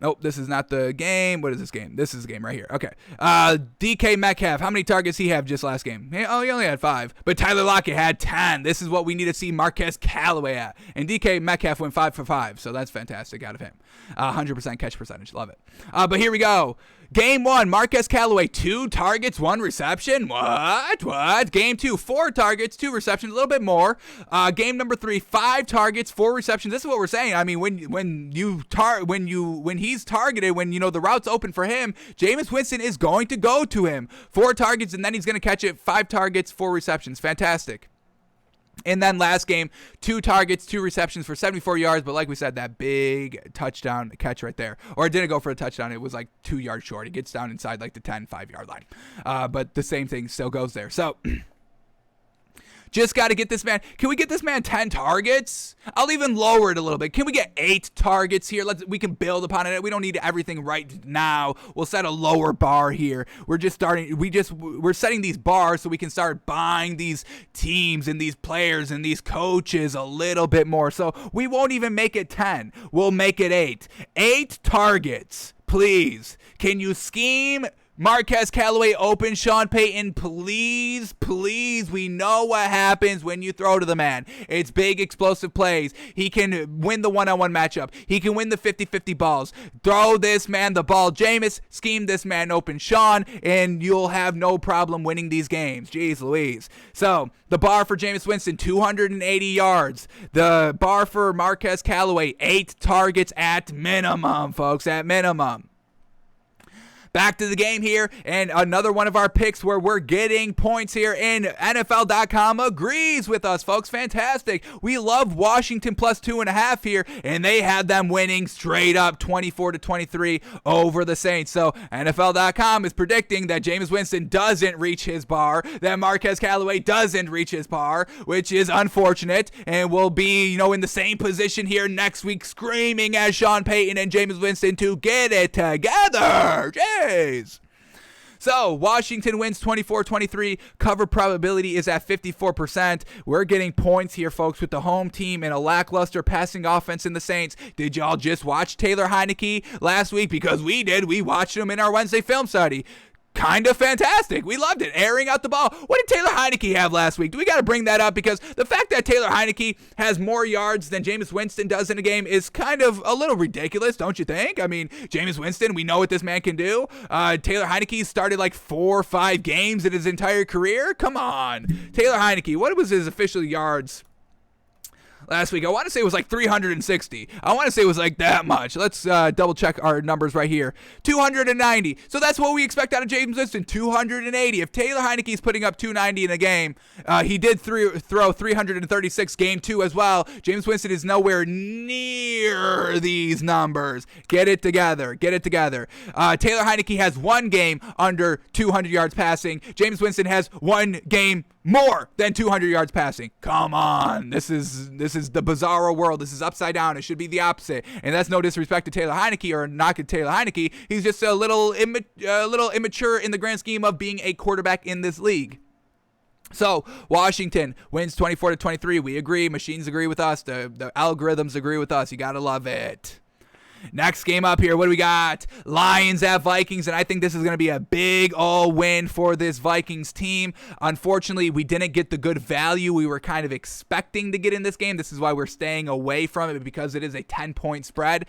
Nope, this is not the game. What is this game? This is the game right here. Okay. DK Metcalf, how many targets he have just last game? He only had 5. But Tyler Lockett had 10. This is what we need to see Marquez Callaway at. And DK Metcalf went 5 for 5. So that's fantastic out of him. 100% catch percentage. Love it. But here we go. Game 1, Marquez Callaway, 2 targets, 1 reception. What? Game 2, 4 targets, 2 receptions, a little bit more. Game number 3, 5 targets, 4 receptions. This is what we're saying. I mean, when he's targeted, when the route's open for him, Jameis Winston is going to go to him. 4 targets, and then he's going to catch it. 5 targets, 4 receptions. Fantastic. And then last game, 2 targets, 2 receptions for 74 yards. But like we said, that big touchdown catch right there. Or it didn't go for a touchdown. It was like 2 yards short. It gets down inside like the 10, 5-yard line. But the same thing still goes there. So just got to get this man. Can we get this man 10 targets? I'll even lower it a little bit. Can we get 8 targets here? We can build upon it. We don't need everything right now. We'll set a lower bar here. We're just starting. We're setting these bars so we can start buying these teams and these players and these coaches a little bit more. So we won't even make it 10. We'll make it 8. 8 targets, please. Can you scheme Marquez Callaway open, Sean Payton, please, we know what happens when you throw to the man. It's big, explosive plays. He can win the one-on-one matchup. He can win the 50-50 balls. Throw this man the ball. Jameis, scheme this man open, Sean, and you'll have no problem winning these games. Jeez Louise. So, the bar for Jameis Winston, 280 yards. The bar for Marquez Callaway, 8 targets at minimum, folks, at minimum. Back to the game here, and another one of our picks where we're getting points here, and NFL.com agrees with us, folks. Fantastic. We love Washington plus 2.5 here, and they had them winning straight up 24-23 over the Saints. So NFL.com is predicting that Jameis Winston doesn't reach his bar, that Marquez Callaway doesn't reach his bar, which is unfortunate, and we'll be, in the same position here next week, screaming at Sean Payton and Jameis Winston to get it together. So, Washington wins 24-23. Cover probability is at 54%. We're getting points here, folks, with the home team and a lackluster passing offense in the Saints. Did y'all just watch Taylor Heineke last week? Because we did. We watched him in our Wednesday film study. Kind of fantastic. We loved it. Airing out the ball. What did Taylor Heineke have last week? Do we got to bring that up? Because the fact that Taylor Heineke has more yards than Jameis Winston does in a game is kind of a little ridiculous, don't you think? I mean, Jameis Winston, we know what this man can do. Taylor Heineke started like 4 or 5 games in his entire career. Come on. Taylor Heineke, what was his official yards last week? I want to say it was like 360. I want to say it was like that much. Let's double check our numbers right here. 290. So that's what we expect out of Jameis Winston. 280. If Taylor Heineke's putting up 290 in a game, he did throw 336 game 2 as well. Jameis Winston is nowhere near these numbers. Get it together. Taylor Heineke has 1 game under 200 yards passing. Jameis Winston has 1 game more than 200 yards passing. Come on. This is the bizarro world. This is upside down. It should be the opposite. And that's no disrespect to Taylor Heineke or knock at Taylor Heineke. He's just a little immature in the grand scheme of being a quarterback in this league. So, Washington wins 24-23. We agree. Machines agree with us. The algorithms agree with us. You got to love it. Next game up here, what do we got? Lions at Vikings, and I think this is going to be a big win for this Vikings team. Unfortunately, we didn't get the good value we were kind of expecting to get in this game. This is why we're staying away from it, because it is a 10-point spread.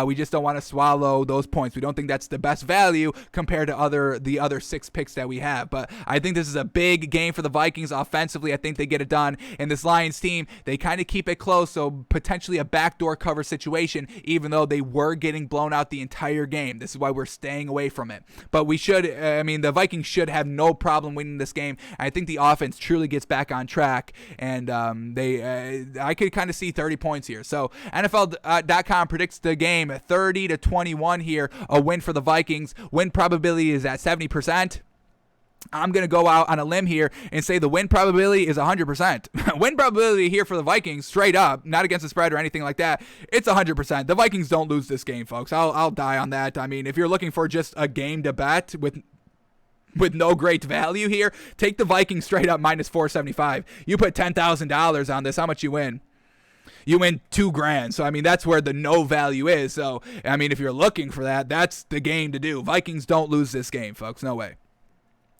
We just don't want to swallow those points. We don't think that's the best value compared to the other 6 picks that we have. But I think this is a big game for the Vikings offensively. I think they get it done. And this Lions team, they kind of keep it close, so potentially a backdoor cover situation, even though they were getting blown out the entire game. This is why we're staying away from it. But we should, the Vikings should have no problem winning this game. I think the offense truly gets back on track, and I could kind of see 30 points here. So NFL.com predicts the game 30-21 here, a win for the Vikings. Win probability is at 70%. I'm going to go out on a limb here and say the win probability is 100%. Win probability here for the Vikings, straight up, not against the spread or anything like that, it's 100%. The Vikings don't lose this game, folks. I'll die on that. I mean, if you're looking for just a game to bet with no great value here, take the Vikings straight up minus 475. You put $10,000 on this, how much you win? You win $2,000. So, I mean, that's where the no value is. So, I mean, if you're looking for that, that's the game to do. Vikings don't lose this game, folks. No way.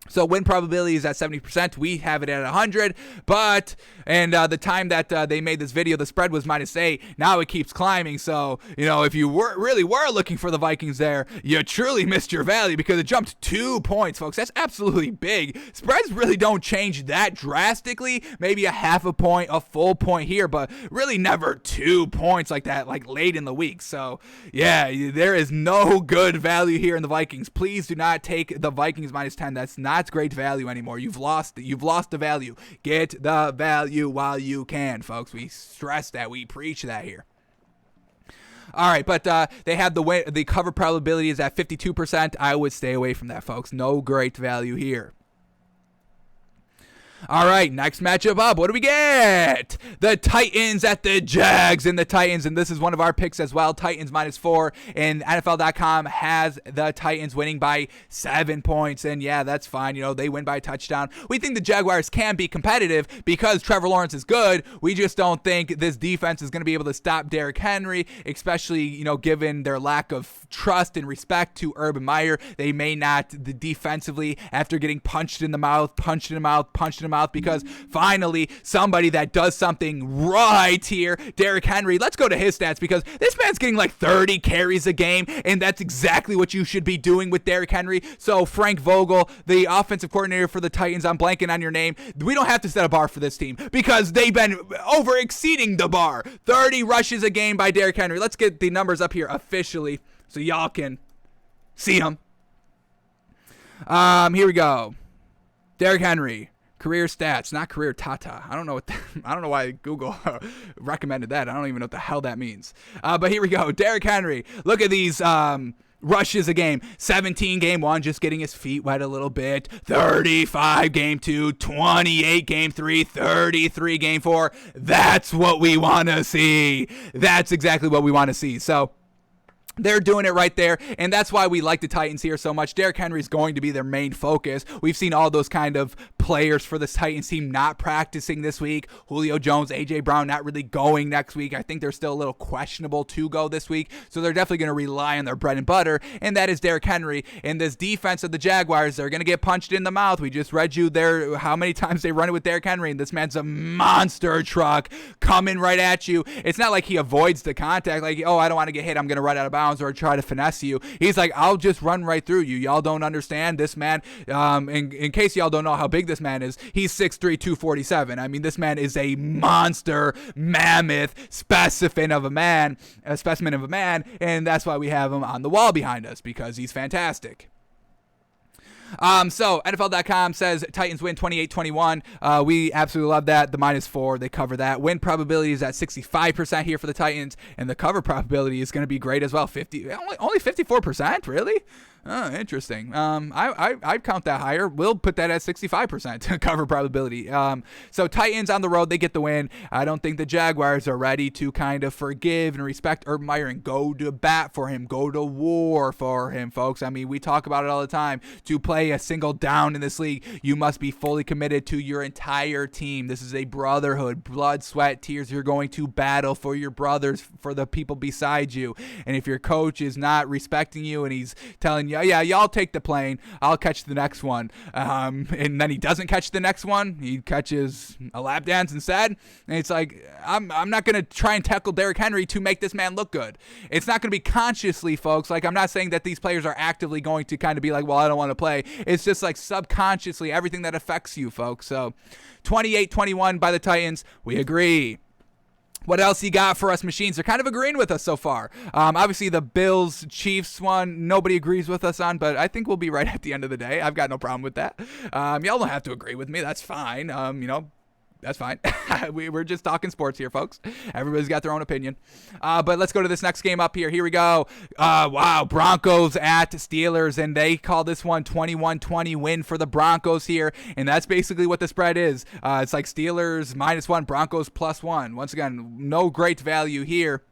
So win probability is at 70%. We have it at 100. But, and the time that they made this video, the spread was -8. Now it keeps climbing. So, if you really were looking for the Vikings there, you truly missed your value, because it jumped 2 points, folks. That's absolutely big. Spreads really don't change that drastically. Maybe a half a point, a full point here, but really never 2 points like that, like late in the week. So, yeah, there is no good value here in the Vikings. Please do not take the Vikings -10. That's not great value anymore. You've lost the value. Get the value while you can, folks. We stress that. We preach that here. All right, but they have the cover probability is at 52%. I would stay away from that, folks. No great value here. All right, next matchup up. What do we get? The Titans at the Jags, and the Titans, and this is one of our picks as well. Titans -4, and NFL.com has the Titans winning by 7 points, and yeah, that's fine. They win by a touchdown. We think the Jaguars can be competitive because Trevor Lawrence is good. We just don't think this defense is going to be able to stop Derrick Henry, especially, given their lack of trust and respect to Urban Meyer. They may not, defensively, after getting punched in the mouth, because finally somebody that does something right here, Derrick Henry. Let's go to his stats, because this man's getting like 30 carries a game, and that's exactly what you should be doing with Derrick Henry. So Frank Vogel, the offensive coordinator for the Titans, I'm blanking on your name. We don't have to set a bar for this team, because they've been over exceeding the bar. 30 rushes a game by Derrick Henry. Let's get the numbers up here officially so y'all can see them. Here we go. Derrick Henry. Career stats, not career tata. I don't know why Google recommended that. I don't even know what the hell that means. But here we go. Derrick Henry. Look at these rushes a game. 17 game 1, just getting his feet wet a little bit. 35 game 2, 28 game 3, 33 game 4. That's what we want to see. That's exactly what we want to see. So they're doing it right there, and that's why we like the Titans here so much. Derrick Henry is going to be their main focus. We've seen all those kind of players for this Titans team not practicing this week. Julio Jones, A.J. Brown not really going next week. I think they're still a little questionable to go this week, so they're definitely going to rely on their bread and butter, and that is Derrick Henry. And this defense of the Jaguars, they're going to get punched in the mouth. We just read you there how many times they run it with Derrick Henry, and this man's a monster truck coming right at you. It's not like he avoids the contact, like, I don't want to get hit, I'm going to run out of bounds or try to finesse you. He's like, I'll just run right through you. Y'all don't understand this man. In case y'all don't know how big this man is, he's 6'3", 247. I mean, this man is a monster, mammoth specimen of a man, and that's why we have him on the wall behind us, because he's fantastic. So NFL.com says Titans win 28-21. We absolutely love that. The -4, they cover that. Win probability is at 65% here for the Titans, and the cover probability is going to be great as well. Only 54%, really? Oh, interesting. I'd count that higher. We'll put that at 65% cover probability. So Titans on the road, they get the win. I don't think the Jaguars are ready to kind of forgive and respect Urban Meyer and go to bat for him, go to war for him, folks. I mean, we talk about it all the time. To play a single down in this league, you must be fully committed to your entire team. This is a brotherhood, blood, sweat, tears. You're going to battle for your brothers, for the people beside you. And if your coach is not respecting you and he's telling you, yeah, y'all take the plane, I'll catch the next one. And then he doesn't catch the next one. He catches a lap dance instead. And it's like, I'm not going to try and tackle Derrick Henry to make this man look good. It's not going to be consciously, folks. Like, I'm not saying that these players are actively going to kind of be like, well, I don't want to play. It's just like subconsciously everything that affects you, folks. So 28-21 by the Titans. We agree. What else you got for us machines? They're kind of agreeing with us so far. Obviously, the Bills-Chiefs one, nobody agrees with us on, but I think we'll be right at the end of the day. I've got no problem with that. Y'all don't have to agree with me. That's fine. That's fine. We're just talking sports here, folks. Everybody's got their own opinion. But let's go to this next game up here. Here we go. Wow, Broncos at Steelers, and they call this one 21-20 win for the Broncos here, and that's basically what the spread is. It's like Steelers -1, Broncos +1. Once again, no great value here.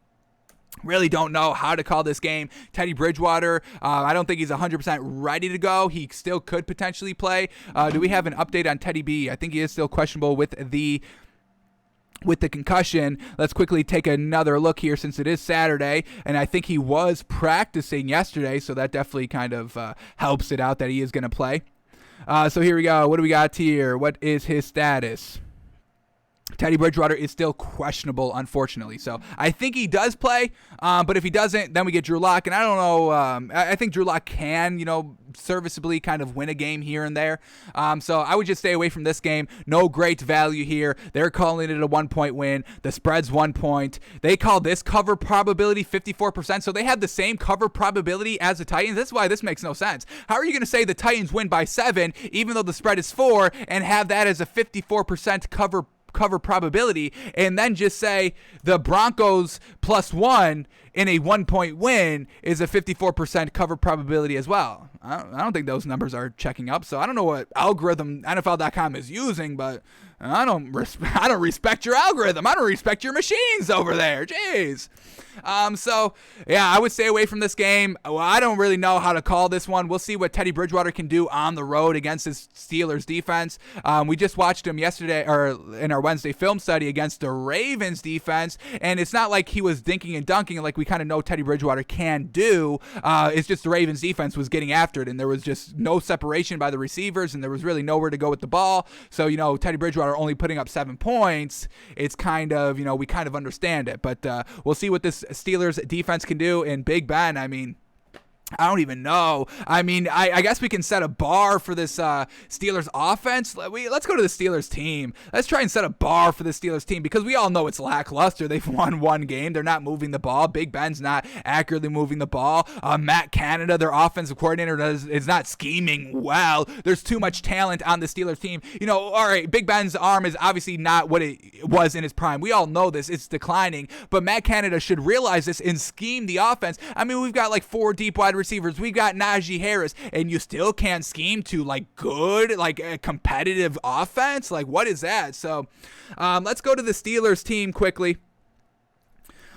Really don't know how to call this game. Teddy Bridgewater, I don't think he's 100% ready to go. He still could potentially play. Do we have an update on Teddy B? I think he is still questionable with the concussion. Let's quickly take another look here since it is Saturday, and I think he was practicing yesterday, so that definitely kind of helps it out that he is going to play. So here we go. What do we got here? What is his status? Teddy Bridgewater is still questionable, unfortunately. So I think he does play, but if he doesn't, then we get Drew Lock. And I don't know. I think Drew Lock can, serviceably kind of win a game here and there. So I would just stay away from this game. No great value here. They're calling it a 1-point win. The spread's 1 point. They call this cover probability 54%. So they have the same cover probability as the Titans. That's why this makes no sense. How are you going to say the Titans win by 7, even though the spread is 4, and have that as a 54% cover probability, and then just say the Broncos +1 in a 1-point win is a 54% cover probability as well? I don't think those numbers are checking up, so I don't know what algorithm NFL.com is using, but I don't respect your algorithm. I don't respect your machines over there. Jeez. So, yeah, I would stay away from this game. Well, I don't really know how to call this one. We'll see what Teddy Bridgewater can do on the road against this Steelers defense. We just watched him yesterday, or in our Wednesday film study, against the Ravens defense, and it's not like he was dinking and dunking like we kind of know Teddy Bridgewater can do. It's just the Ravens defense was getting after it, and there was just no separation by the receivers, and there was really nowhere to go with the ball. So, Teddy Bridgewater only putting up 7 points, it's kind of, we kind of understand it. But we'll see what this Steelers defense can do. And Big Ben, I don't even know. I guess we can set a bar for this Steelers offense. Let's go to the Steelers team. Let's try and set a bar for the Steelers team, because we all know it's lackluster. They've won one game. They're not moving the ball. Big Ben's not accurately moving the ball. Matt Canada, their offensive coordinator, is not scheming well. There's too much talent on the Steelers team. All right, Big Ben's arm is obviously not what it was in his prime. We all know this. It's declining. But Matt Canada should realize this and scheme the offense. We've got like 4 deep wide receivers. We got Najee Harris, and you still can't scheme to good, a competitive offense. What is that? So let's go to the Steelers team quickly.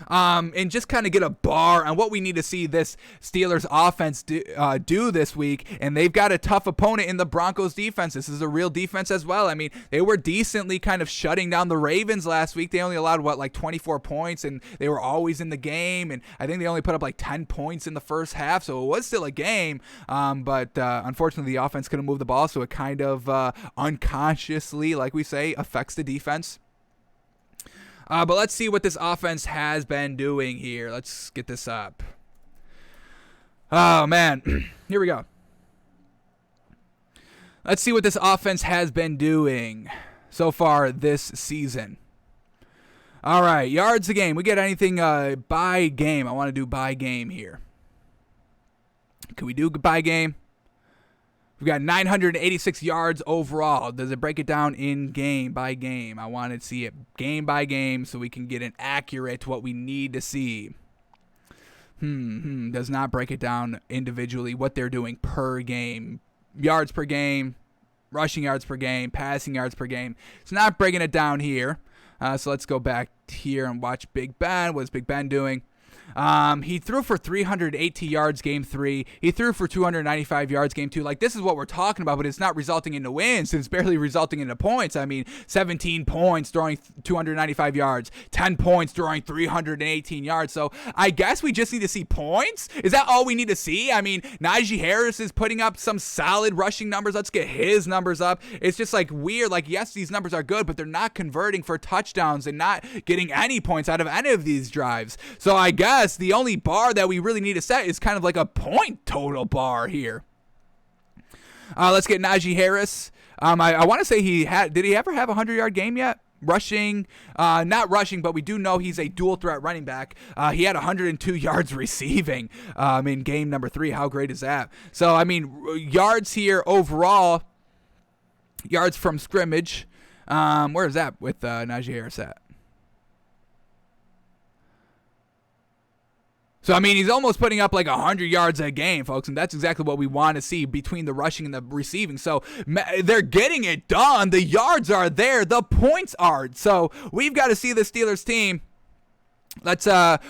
And just kind of get a bar on what we need to see this Steelers offense do this week. And they've got a tough opponent in the Broncos defense. This is a real defense as well. They were decently kind of shutting down the Ravens last week. They only allowed, 24 points, and they were always in the game. And I think they only put up 10 points in the first half, so it was still a game. But unfortunately, the offense couldn't move the ball, so it kind of unconsciously, like we say, affects the defense. But let's see what this offense has been doing here. Let's get this up. Oh, man. Here we go. Let's see what this offense has been doing so far this season. All right, yards a game. We get anything by game. I want to do by game here. Can we do by game? We've got 986 yards overall. Does it break it down in game by game? I want to see it game by game so we can get an accurate what we need to see. Does not break it down individually what they're doing per game. Yards per game, rushing yards per game, passing yards per game. It's not breaking it down here. So let's go back here and watch Big Ben. What's Big Ben doing? He threw for 380 yards game 3. He threw for 295 yards game 2. Like, this is what we're talking about, but it's not resulting into wins. It's barely resulting into points. I mean, 17 points throwing 295 yards, 10 points throwing 318 yards. So I guess we just need to see points. Is that all we need to see? I mean, Najee Harris is putting up some solid rushing numbers. Let's get his numbers up. It's just like weird. Like, yes, these numbers are good, but they're not converting for touchdowns and not getting any points out of any of these drives. So I guess the only bar that we really need to set is kind of like a point total bar here. Let's get Najee Harris. I want to say did he ever have a 100-yard game yet? Rushing, not rushing, but we do know he's a dual threat running back. He had 102 yards receiving in game number 3. How great is that? So, I mean, yards here overall, yards from scrimmage. Where is that with Najee Harris at? So, I mean, he's almost putting up like 100 yards a game, folks, and that's exactly what we want to see between the rushing and the receiving. So, they're getting it done. The yards are there. The points are. So, we've got to see the Steelers team. Let's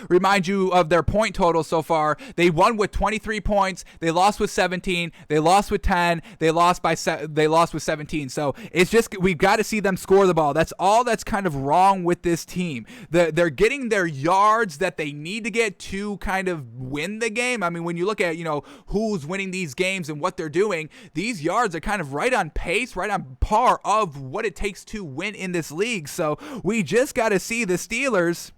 remind you of their point total so far. They won with 23 points. They lost with 17. They lost with 10. They lost with 17. So it's just we've got to see them score the ball. That's all that's kind of wrong with this team. They're getting their yards that they need to get to kind of win the game. I mean, when you look at who's winning these games and what they're doing, these yards are kind of right on pace, right on par of what it takes to win in this league. So we just got to see the Steelers.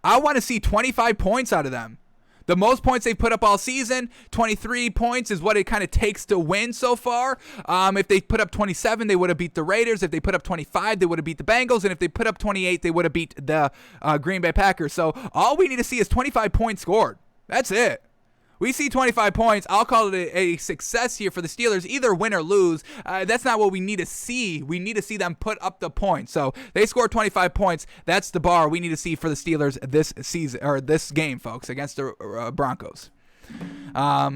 I want to see 25 points out of them. The most points they've put up all season, 23 points is what it kind of takes to win so far. If they put up 27, they would have beat the Raiders. If they put up 25, they would have beat the Bengals. And if they put up 28, they would have beat the Green Bay Packers. So all we need to see is 25 points scored. That's it. We see 25 points. I'll call it a success here for the Steelers, either win or lose. That's not what we need to see. We need to see them put up the points. So they scored 25 points. That's the bar we need to see for the Steelers this season or this game, folks, against the Broncos. Yeah,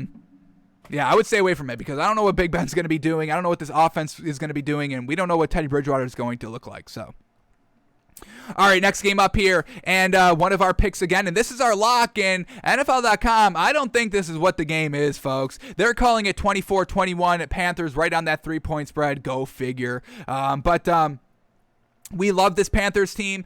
I would stay away from it because I don't know what Big Ben's going to be doing. I don't know what this offense is going to be doing, and we don't know what Teddy Bridgewater is going to look like. So. All right, next game up here, and one of our picks again, and this is our lock in NFL.com. I don't think this is what the game is, folks. They're calling it 24-21 at Panthers, right on that 3-point spread. Go figure. We love this Panthers team.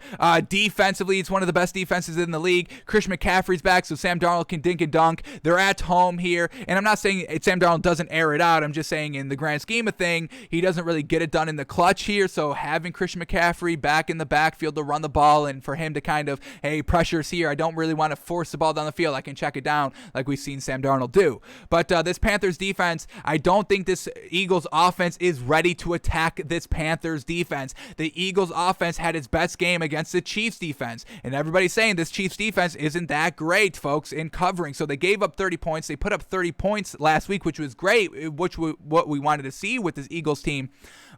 Defensively, it's one of the best defenses in the league. Christian McCaffrey's back, so Sam Darnold can dink and dunk. They're at home here, and I'm not saying Sam Darnold doesn't air it out. I'm just saying in the grand scheme of thing, he doesn't really get it done in the clutch here, so having Christian McCaffrey back in the backfield to run the ball and for him to kind of, hey, pressure's here. I don't really want to force the ball down the field. I can check it down like we've seen Sam Darnold do. But this Panthers defense, I don't think this Eagles offense is ready to attack this Panthers defense. The Eagles offense had its best game against the Chiefs defense, and everybody's saying this Chiefs defense isn't that great, folks, in covering. So they gave up 30 points. They put up 30 points last week, which was great, what we wanted to see with this Eagles team.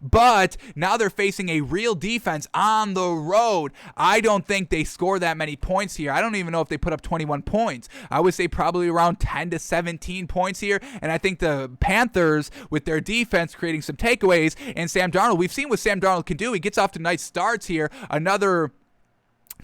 But now they're facing a real defense on the road. I don't think they score that many points here. I don't even know if they put up 21 points. I would say probably around 10 to 17 points here. And I think the Panthers, with their defense, creating some takeaways. And Sam Darnold, we've seen what Sam Darnold can do. He gets off to nice starts here. Another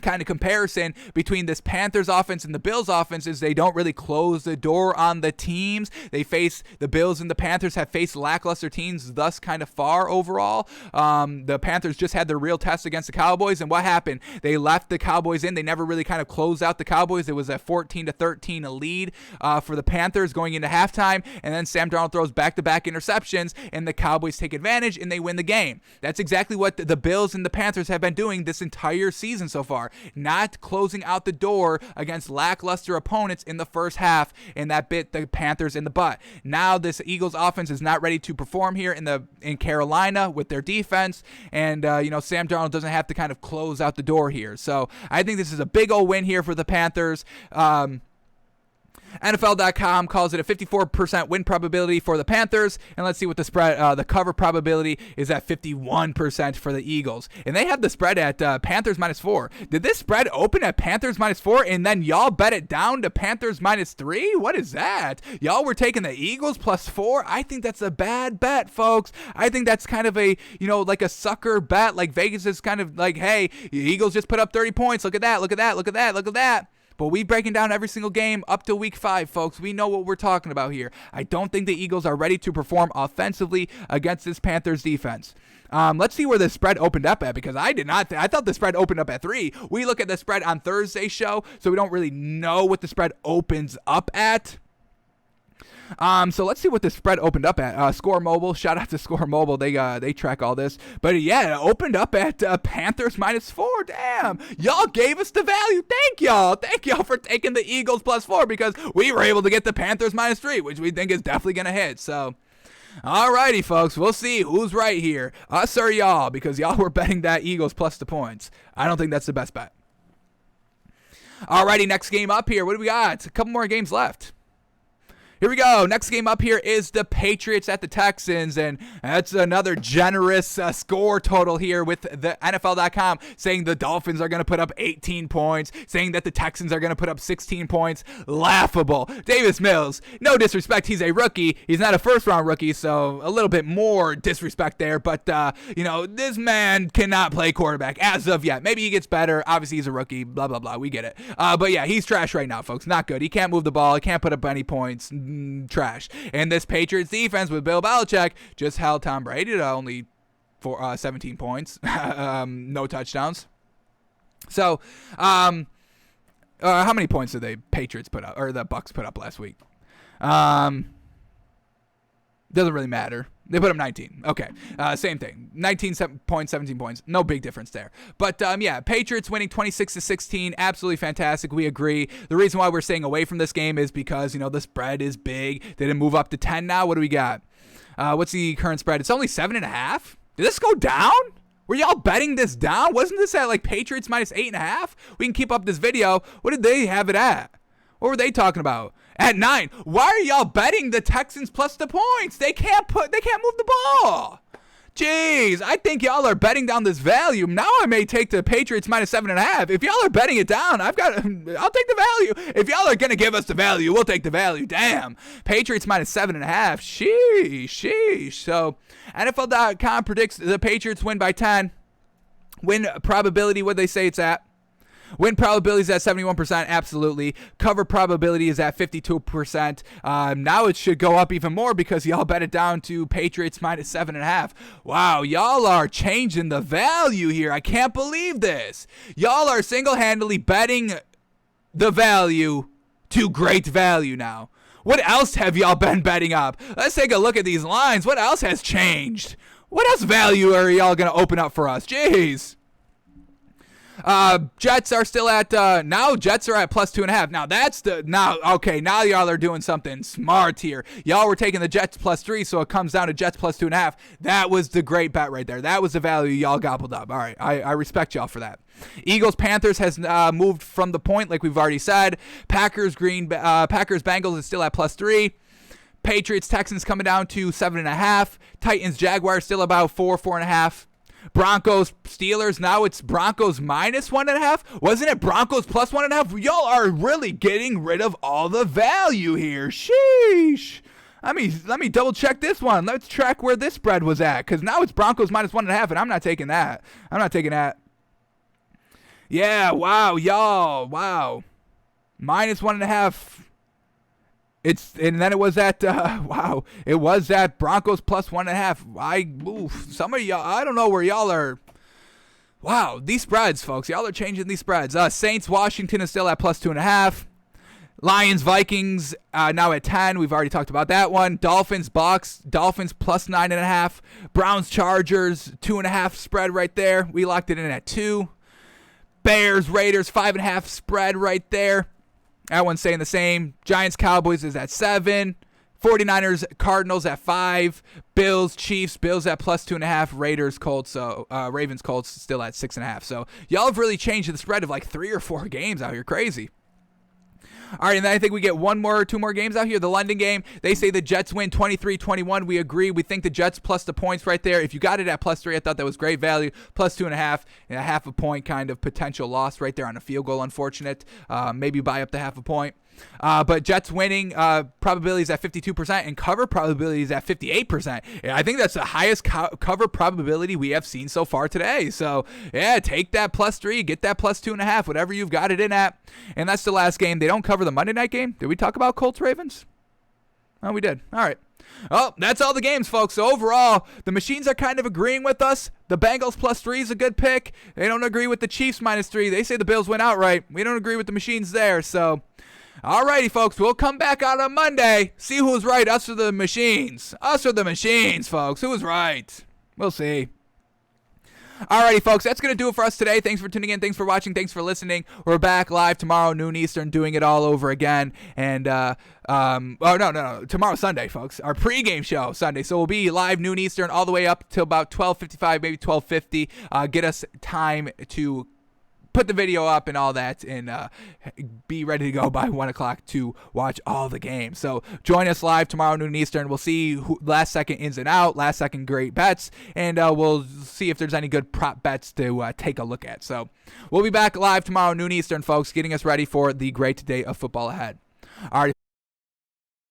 kind of comparison between this Panthers offense and the Bills offense is they don't really close the door on the teams. They face the Bills and the Panthers have faced lackluster teams thus kind of far overall. The Panthers just had their real test against the Cowboys, and what happened? They left the Cowboys in. They never really kind of closed out the Cowboys. It was a 14-13 lead for the Panthers going into halftime, and then Sam Darnold throws back-to-back interceptions, and the Cowboys take advantage, and they win the game. That's exactly what the Bills and the Panthers have been doing this entire season so far. Not closing out the door against lackluster opponents in the first half, and that bit the Panthers in the butt. Now this Eagles offense is not ready to perform here in Carolina with their defense, and Sam Darnold doesn't have to kind of close out the door here. So I think this is a big old win here for the Panthers. NFL.com calls it a 54% win probability for the Panthers. And let's see what the spread, the cover probability is at 51% for the Eagles. And they have the spread at Panthers -4. Did this spread open at Panthers -4 and then y'all bet it down to Panthers -3? What is that? Y'all were taking the Eagles +4? I think that's a bad bet, folks. I think that's kind of a, like a sucker bet. Like Vegas is kind of like, hey, the Eagles just put up 30 points. Look at that, look at that, look at that, look at that. But we breaking down every single game up to week 5, folks. We know what we're talking about here. I don't think the Eagles are ready to perform offensively against this Panthers defense. Let's see where the spread opened up at, because I did not. I thought the spread opened up at 3. We look at the spread on Thursday's show, so we don't really know what the spread opens up at. So let's see what the spread opened up at. Score Mobile, shout out to Score Mobile. They track all this. But yeah, it opened up at Panthers -4. Damn, y'all gave us the value. Thank y'all for taking the Eagles +4, because we were able to get the Panthers -3, which we think is definitely gonna hit. So, alrighty, folks, we'll see who's right here, us or y'all, because y'all were betting that Eagles plus the points. I don't think that's the best bet. Alrighty, next game up here. What do we got? A couple more games left. Here we go. Next game up here is the Patriots at the Texans, and that's another generous score total here with the NFL.com saying the Dolphins are going to put up 18 points, saying that the Texans are going to put up 16 points. Laughable. Davis Mills, no disrespect, he's a rookie. He's not a first-round rookie, so a little bit more disrespect there, but, this man cannot play quarterback as of yet. Maybe he gets better. Obviously, he's a rookie, blah, blah, blah. We get it. But, yeah, he's trash right now, folks. Not good. He can't move the ball. He can't put up any points. Trash. And this Patriots defense with Bill Belichick just held Tom Brady to only 17 points, no touchdowns. So, how many points did the Patriots put up, or the Bucks put up last week? Doesn't really matter. They put up 19. Okay. Same thing. 19 points, 17 points. No big difference there. But, Patriots winning 26-16. Absolutely fantastic. We agree. The reason why we're staying away from this game is because, the spread is big. They didn't move up to 10 now. What do we got? What's the current spread? It's only 7.5. Did this go down? Were y'all betting this down? Wasn't this at, Patriots -8.5? We can keep up this video. What did they have it at? What were they talking about? At 9. Why are y'all betting the Texans plus the points? They can't move the ball. Jeez, I think y'all are betting down this value. Now I may take the Patriots -7.5. If y'all are betting it down, I'll take the value. If y'all are going to give us the value, we'll take the value. Damn. Patriots -7.5. Sheesh. So, NFL.com predicts the Patriots win by 10. Win probability, what they say it's at? Win probability is at 71%, absolutely. Cover probability is at 52%. Now it should go up even more because y'all bet it down to Patriots -7.5. Wow, y'all are changing the value here. I can't believe this. Y'all are single-handedly betting the value to great value now. What else have y'all been betting up? Let's take a look at these lines. What else has changed? What else value are y'all going to open up for us? Jeez. Jets are still at, now Jets are at +2.5. Now y'all are doing something smart here. Y'all were taking the Jets +3, so it comes down to Jets +2.5. That was the great bet right there. That was the value y'all gobbled up. All right, I respect y'all for that. Eagles Panthers has moved from the point, like we've already said. Packers Bengals is still at +3. Patriots Texans coming down to 7.5. Titans Jaguars still about 4.5. Broncos Steelers, now it's Broncos -1.5. Wasn't it Broncos +1.5? Y'all are really getting rid of all the value here. Sheesh. Let me double check this one. Let's track where this spread was at, because now it's Broncos -1.5, and I'm not taking that. Yeah, wow, y'all. Wow. -1.5. And then it was at it was at Broncos +1.5. Some of y'all, I don't know where y'all are. Wow, these spreads, folks, y'all are changing these spreads. Saints Washington is still at +2.5. Lions Vikings now at 10. We've already talked about that one. Dolphins Bucks, Dolphins +9.5. Browns Chargers 2.5 spread right there. We locked it in at 2. Bears Raiders 5.5 spread right there. That one's saying the same. Giants Cowboys is at 7. 49ers Cardinals at 5. Bills Chiefs, Bills at +2.5. Raiders Colts, Ravens Colts still at 6.5. So y'all have really changed the spread of 3 or 4 games out here. Crazy. All right, and then I think we get two more games out here. The London game, they say the Jets win 23-21. We agree. We think the Jets plus the points right there. If you got it at +3, I thought that was great value. +2.5, and a half a point kind of potential loss right there on a field goal. Unfortunate. Maybe buy up to half a point. But Jets winning probability is at 52% and cover probability is at 58%. Yeah, I think that's the highest cover probability we have seen so far today. So, yeah, take that +3, get that +2.5, whatever you've got it in at. And that's the last game. They don't cover the Monday night game. Did we talk about Colts Ravens? Oh, we did. All right. Oh, that's all the games, folks. So overall, the machines are kind of agreeing with us. The Bengals +3 is a good pick. They don't agree with the Chiefs -3. They say the Bills win outright. We don't agree with the machines there. So, alrighty, folks. We'll come back out on Monday. See who's right, us or the machines. Us or the machines, folks. Who was right? We'll see. Alrighty, folks, that's going to do it for us today. Thanks for tuning in. Thanks for watching. Thanks for listening. We're back live tomorrow, noon Eastern, doing it all over again. And, no. Tomorrow, Sunday, folks. Our pregame show, Sunday. So we'll be live noon Eastern all the way up till about 12:55, maybe 12:50. Get us time to put the video up and all that, and be ready to go by 1 o'clock to watch all the games. So join us live tomorrow noon Eastern. We'll see who last second ins and out, last second great bets, and we'll see if there's any good prop bets to take a look at. So we'll be back live tomorrow noon Eastern, folks, getting us ready for the great day of football ahead. All right.